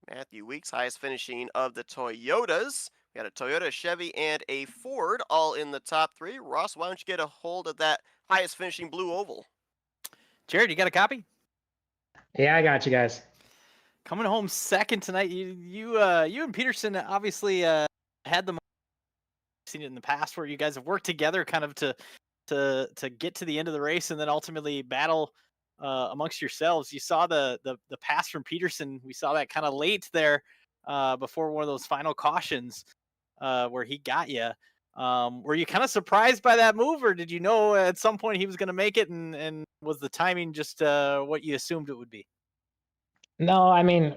Matthew Weeks, highest finishing of the Toyotas. We had a Toyota, Chevy, and a Ford all in the top 3. Ross, why don't you get a hold of that highest finishing blue oval? Jared, you got a copy? Yeah, I got you guys. Coming home second tonight. You and Peterson obviously had the seen it in the past where you guys have worked together kind of to get to the end of the race and then ultimately battle amongst yourselves. You saw the pass from Peterson. We saw that kind of late there before one of those final cautions where he got you. Were you kind of surprised by that move, or did you know at some point he was going to make it, and was the timing just what you assumed it would be? No, I mean,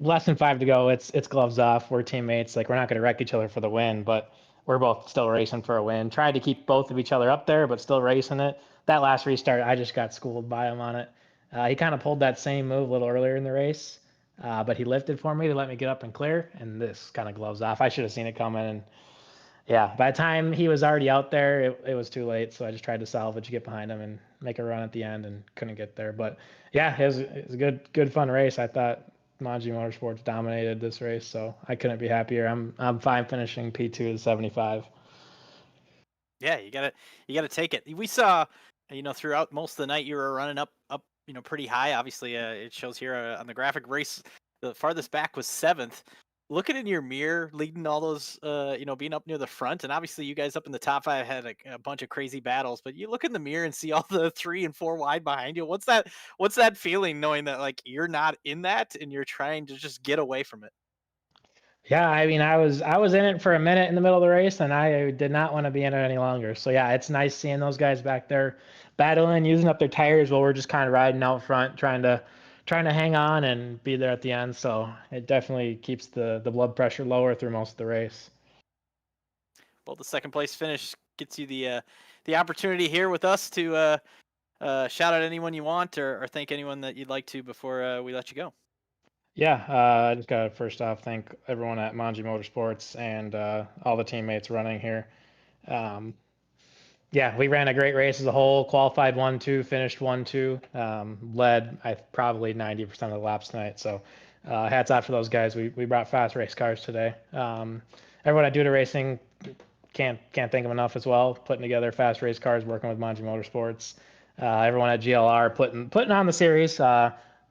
less than 5 to go. It's gloves off. We're teammates. Like, we're not going to wreck each other for the win, but we're both still racing for a win. Tried to keep both of each other up there, but still racing it. That last restart, I just got schooled by him on it. He kind of pulled that same move a little earlier in the race, but he lifted for me to let me get up and clear, and this kind of gloves off. I should have seen it coming, and yeah, by the time he was already out there, it was too late. So I just tried to salvage, get behind him, and make a run at the end, and couldn't get there. But yeah, it was a good fun race. I thought Manji Motorsports dominated this race, so I couldn't be happier. I'm fine finishing P2 to 75. Yeah, you gotta take it. We saw, throughout most of the night, you were running up, pretty high. Obviously, it shows here on the graphic race. The farthest back was 7th. Looking in your mirror, leading all those, being up near the front, and obviously you guys up in the top 5 had a bunch of crazy battles. But you look in the mirror and see all the 3 and 4 wide behind you. What's that feeling, knowing that like you're not in that and you're trying to just get away from it? Yeah, I mean, I was in it for a minute in the middle of the race, and I did not want to be in it any longer. So yeah, it's nice seeing those guys back there battling, using up their tires while we're just kind of riding out front, trying to hang on and be there at the end. So it definitely keeps the blood pressure lower through most of the race. Well, the second place finish gets you the opportunity here with us to shout out anyone you want or thank anyone that you'd like to before we let you go. Yeah, I just got to first off thank everyone at Manji Motorsports and all the teammates running here. Um, yeah, we ran a great race as a whole. Qualified 1-2, finished 1-2, led probably 90% of the laps tonight. So hats off to those guys. We brought fast race cars today. Everyone at Duda Racing can't thank them enough as well. Putting together fast race cars, working with Manji Motorsports. Everyone at GLR putting on the series.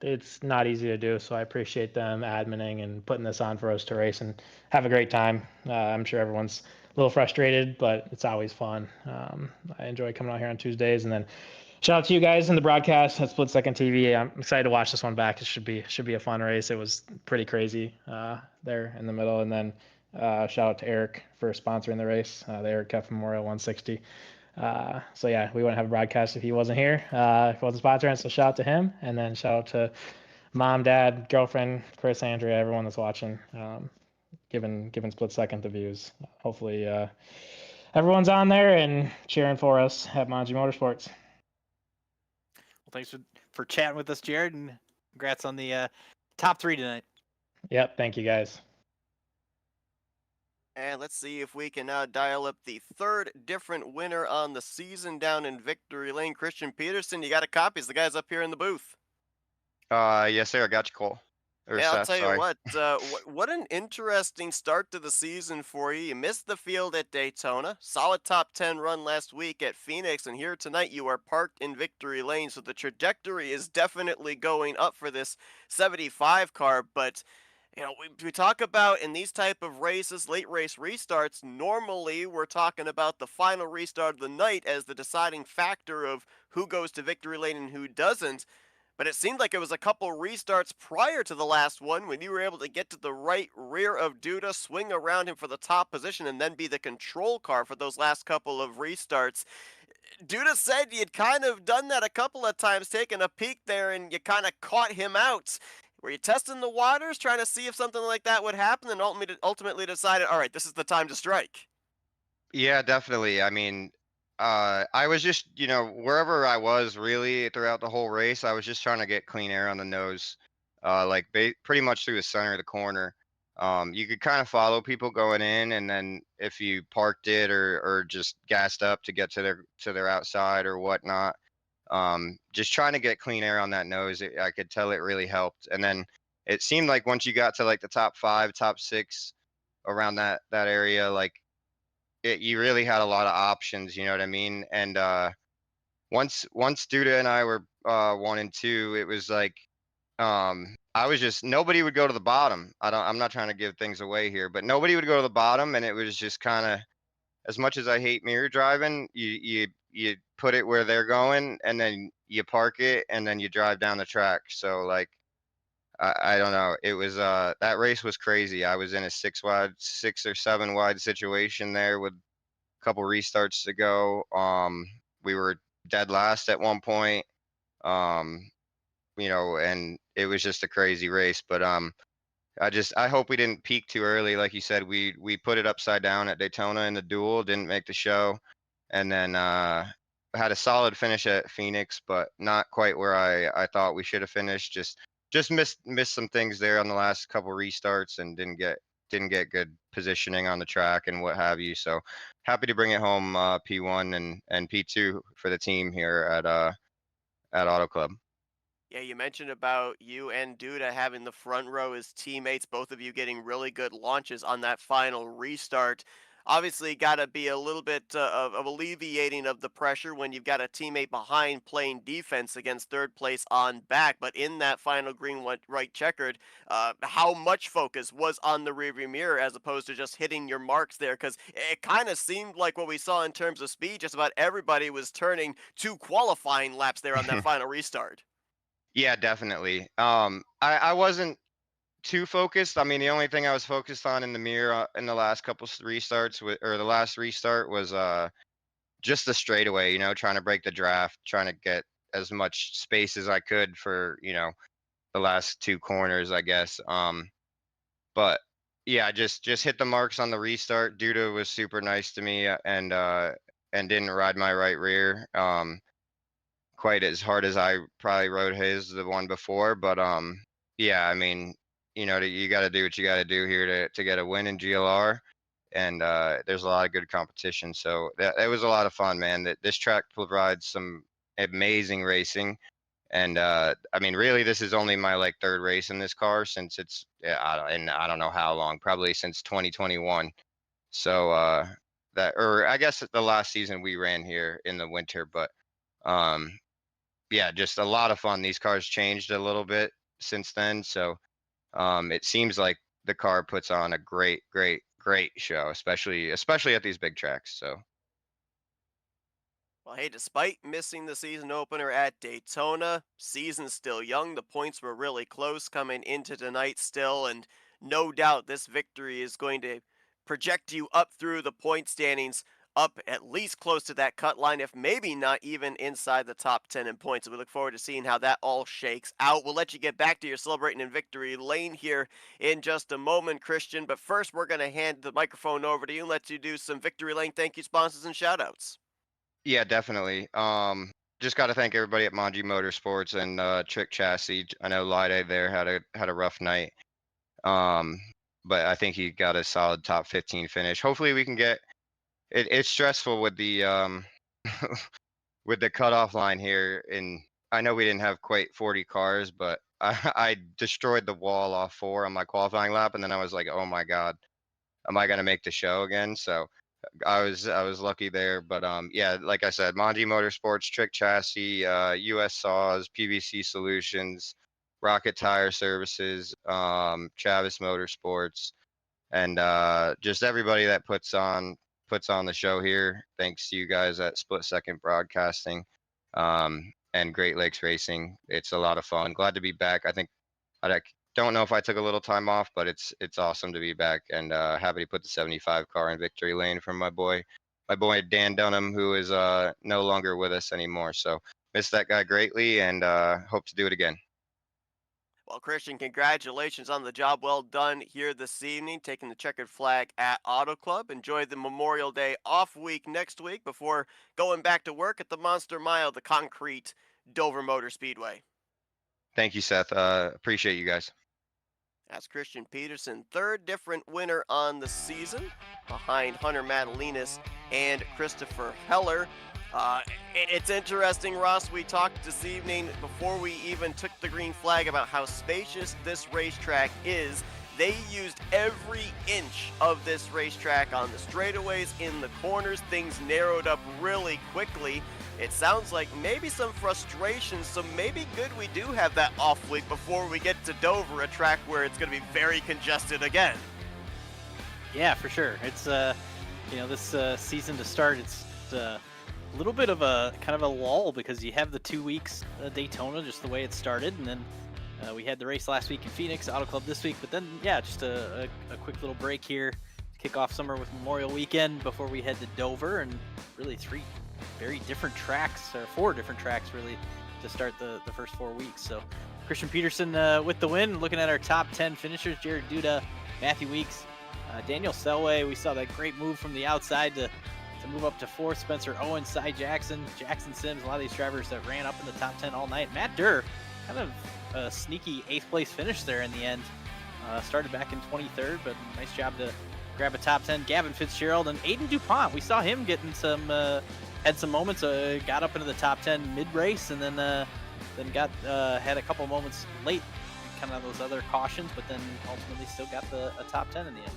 It's not easy to do, so I appreciate them adminning and putting this on for us to race and have a great time. I'm sure everyone's a little frustrated, but it's always fun. I enjoy coming out here on Tuesdays, and then shout out to you guys in the broadcast at Split Second TV. I'm excited to watch this one back. It should be a fun race. It was pretty crazy there in the middle, and then shout out to Eric for sponsoring the race, the Eric Kepf Memorial 160. So yeah, we wouldn't have a broadcast if he wasn't here, if he wasn't sponsoring. So shout out to him, and then shout out to mom, dad, girlfriend, Chris, Andrea, everyone that's watching, giving Split Second the views. Hopefully, everyone's on there and cheering for us at Manji Motorsports. Well, thanks for chatting with us, Jared, and congrats on the top 3 tonight. Yep, thank you guys. And let's see if we can now dial up the third different winner on the season down in Victory Lane. Christian Peterson, you got a copy. The guy's up here in the booth. Yes, sir. I got you, Cole. Or Yeah, I'll Seth, tell sorry. you what an interesting start to the season for you. You missed the field at Daytona, solid top 10 run last week at Phoenix, and here tonight you are parked in Victory Lane, so the trajectory is definitely going up for this 75 car, but we talk about in these type of races, late race restarts, normally we're talking about the final restart of the night as the deciding factor of who goes to Victory Lane and who doesn't. But it seemed like it was a couple restarts prior to the last one when you were able to get to the right rear of Duda, swing around him for the top position, and then be the control car for those last couple of restarts. Duda said you'd kind of done that a couple of times, taking a peek there, and you kind of caught him out. Were you testing the waters, trying to see if something like that would happen, and ultimately decided, all right, this is the time to strike? Yeah, definitely. I mean, I was just, wherever I was really throughout the whole race, I was just trying to get clean air on the nose, like pretty much through the center of the corner. You could kind of follow people going in, and then if you parked it or just gassed up to get to their outside or whatnot, just trying to get clean air on that nose, I could tell it really helped. And then it seemed like once you got to like the top 5, top 6 around that area, like you really had a lot of options, you know what I mean? And once Duda and I were 1 and 2, it was like I was just nobody would go to the bottom. I'm not trying to give things away here, but nobody would go to the bottom, and it was just kind of, as much as I hate mirror driving, you put it where they're going, and then you park it, and then you drive down the track. So like I don't know. It was that race was crazy. I was in a 6 or 7 wide situation there with a couple restarts to go. We were dead last at one point. Um, and it was just a crazy race. But I hope we didn't peak too early. Like you said, we put it upside down at Daytona in the duel, didn't make the show, and then had a solid finish at Phoenix, but not quite where I thought we should have finished. Just missed some things there on the last couple restarts, and didn't get good positioning on the track and what have you. So happy to bring it home, P1 and P2 for the team here at Auto Club. Yeah, you mentioned about you and Duda having the front row as teammates, both of you getting really good launches on that final restart. Obviously, got to be a little bit of alleviating of the pressure when you've got a teammate behind playing defense against third place on back. But in that final green, right checkered, how much focus was on the rearview mirror as opposed to just hitting your marks there? Because it kind of seemed like what we saw in terms of speed, just about everybody was turning 2 qualifying laps there on that final restart. Yeah, definitely. I wasn't too focused. I mean, the only thing I was focused on in the mirror in the last couple restarts or the last restart was just the straightaway. Trying to break the draft, trying to get as much space as I could for the last 2 corners, I guess. But yeah, just hit the marks on the restart. Duda was super nice to me, and didn't ride my right rear. Quite as hard as I probably rode the one before. But yeah, I mean, you got to do what you got to do here to get a win in GLR, and there's a lot of good competition. So that was a lot of fun, man. This track provides some amazing racing, and I mean, really, this is only my like 3rd race in this car since it's I don't know how long, probably since 2021. So or I guess the last season we ran here in the winter, but um yeah, just a lot of fun. These cars changed a little bit since then, so it seems like the car puts on a great, great, great show, especially at these big tracks. So Well, hey, despite missing the season opener at Daytona, season's still young. The points were really close coming into tonight still, and no doubt this victory is going to project you up through the point standings, up at least close to that cut line, if maybe not even inside the top 10 in points. So we look forward to seeing how that all shakes out. We'll let you get back to your celebrating in victory lane here in just a moment, Christian. But first, we're going to hand the microphone over to you and let you do some victory lane thank you sponsors and shout outs. yeah, definitely. Just got to thank everybody at Manji Motorsports and Trick Chassis. I know Lide there had a rough night, um, but I think he got a solid top 15 finish. Hopefully, we can get. It's stressful with the with the cutoff line here. I know we didn't have quite 40 cars, but I destroyed the wall off 4 on my qualifying lap, and then I was like, oh my god, am I gonna make the show again? So I was lucky there. But yeah, like I said, Manji Motorsports, Trick Chassis, US Saws, PVC Solutions, Rocket Tire Services, Chavis Motorsports, and just everybody that puts on the show here. Thanks to you guys at Split Second Broadcasting, and Great Lakes Racing. It's a lot of fun. Glad to be back. I think I don't know if I took a little time off, but it's awesome to be back, and happy to put the 75 car in victory lane for my boy Dan Dunham, who is no longer with us anymore. So miss that guy greatly, and hope to do it again. Well, Christian, congratulations on the job well done here this evening, taking the checkered flag at Auto Club. Enjoy the Memorial Day off week next week before going back to work at the Monster Mile, the concrete Dover Motor Speedway. Thank you, Seth. Appreciate you guys. That's Christian Peterson, 3rd different winner on the season, behind Hunter Madalinas and Christopher Heller. It's interesting, Ross. We talked this evening before we even took the green flag about how spacious this racetrack is. They used every inch of this racetrack on the straightaways, in the corners. Things narrowed up really quickly. It sounds like maybe some frustration, so maybe good we do have that off week before we get to Dover, a track where it's going to be very congested again. Yeah, for sure. It's this season to start, it's a little bit of a kind of a lull because you have the 2 weeks Daytona, just the way it started, and then we had the race last week in Phoenix, Auto Club this week, but then just a quick little break here to kick off summer with Memorial Weekend before we head to Dover, and really 3 very different tracks, or 4 different tracks really, to start the first 4 weeks. So Christian Peterson with the win. Looking at our top 10 finishers: Jared Duda, Matthew Weeks, Daniel Selway. We saw that great move from the outside to move up to 4th. Spencer Owens, Cy Jackson, Jackson Sims, a lot of these drivers that ran up in the top 10 all night. Matt Durr, kind of a sneaky 8th place finish there in the end. Started back in 23rd, but nice job to grab a top 10. Gavin Fitzgerald and Aiden DuPont. We saw him getting some, had some moments, got up into the top 10 mid-race, and then had a couple moments late, kind of those other cautions, but then ultimately still got a top 10 in the end.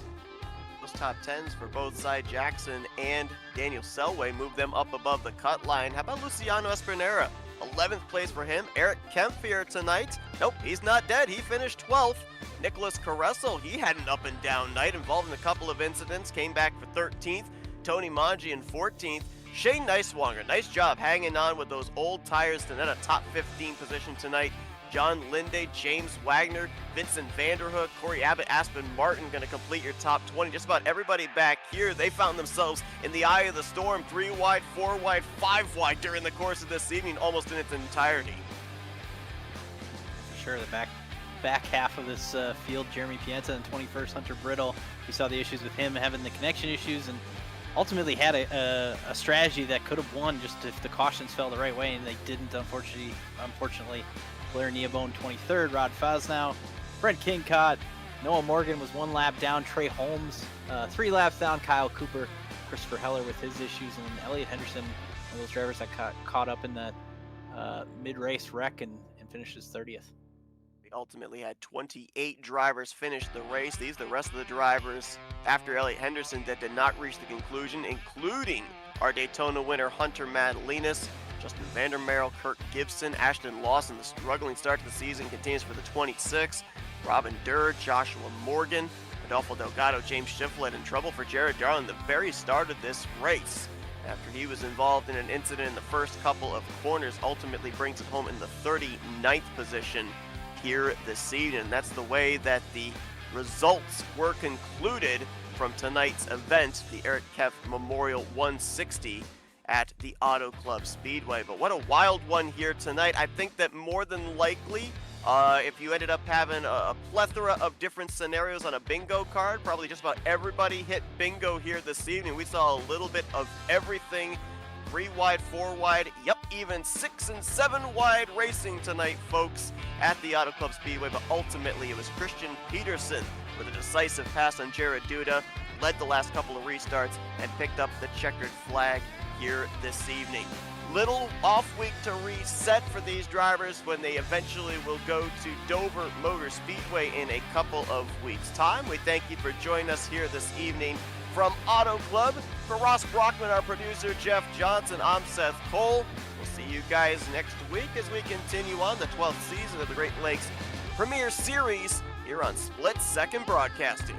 Those top 10s for both Cy Jackson and Daniel Selway moved them up above the cut line. How about Luciano Espinera? 11th place for him. Eric Kempf here tonight. Nope, he's not dead. He finished 12th. Nicholas Caressel, he had an up and down night, involved in a couple of incidents, came back for 13th. Tony Manji in 14th. Shane Neiswanger, nice job hanging on with those old tires to net a top 15 position tonight. John Linde, James Wagner, Vincent Vanderhook, Corey Abbott, Aspen Martin going to complete your top 20. Just about everybody back here, they found themselves in the eye of the storm, 3 wide, 4 wide, 5 wide during the course of this evening, almost in its entirety. For sure, the back half of this field, Jeremy Pienta and 21st, Hunter Brittle. We saw the issues with him having the connection issues, and ultimately had a strategy that could have won just if the cautions fell the right way, and they didn't, unfortunately. Blair Neabone 23rd, Rod Fosnow, Brent King caught, Noah Morgan was 1 lap down, Trey Holmes 3 laps down, Kyle Cooper, Christopher Heller with his issues, and then Elliot Henderson, one of those drivers that caught up in that mid-race wreck and finished his 30th. We ultimately had 28 drivers finish the race. These are the rest of the drivers after Elliot Henderson that did not reach the conclusion, including our Daytona winner Hunter Madalinas, Justin Vandermeer, Kirk Gibson, Ashton Lawson. The struggling start to the season continues for the 26. Robin Durr, Joshua Morgan, Adolfo Delgado, James Shiflett in trouble for Jared Darling the very start of this race, after he was involved in an incident in the first couple of corners, ultimately brings it home in the 39th position here this evening. And that's the way that the results were concluded from tonight's event, the Eric Kepf Memorial 160 at the Auto Club Speedway. But what a wild one here tonight. I think that more than likely, if you ended up having a plethora of different scenarios on a bingo card, probably just about everybody hit bingo here this evening. We saw a little bit of everything. 3 wide, 4 wide, yep, even 6 and 7 wide racing tonight, folks, at the Auto Club Speedway. But ultimately, it was Christian Peterson with a decisive pass on Jared Duda, led the last couple of restarts, and picked up the checkered flag here this evening. Little off week to reset for these drivers when they eventually will go to Dover Motor Speedway in a couple of weeks' time. We thank you for joining us here this evening from Auto Club. For Ross Brockman, our producer, Jeff Johnson, I'm Seth Cole. We'll see you guys next week as we continue on the 12th season of the Great Lakes Premier Series here on Split Second Broadcasting.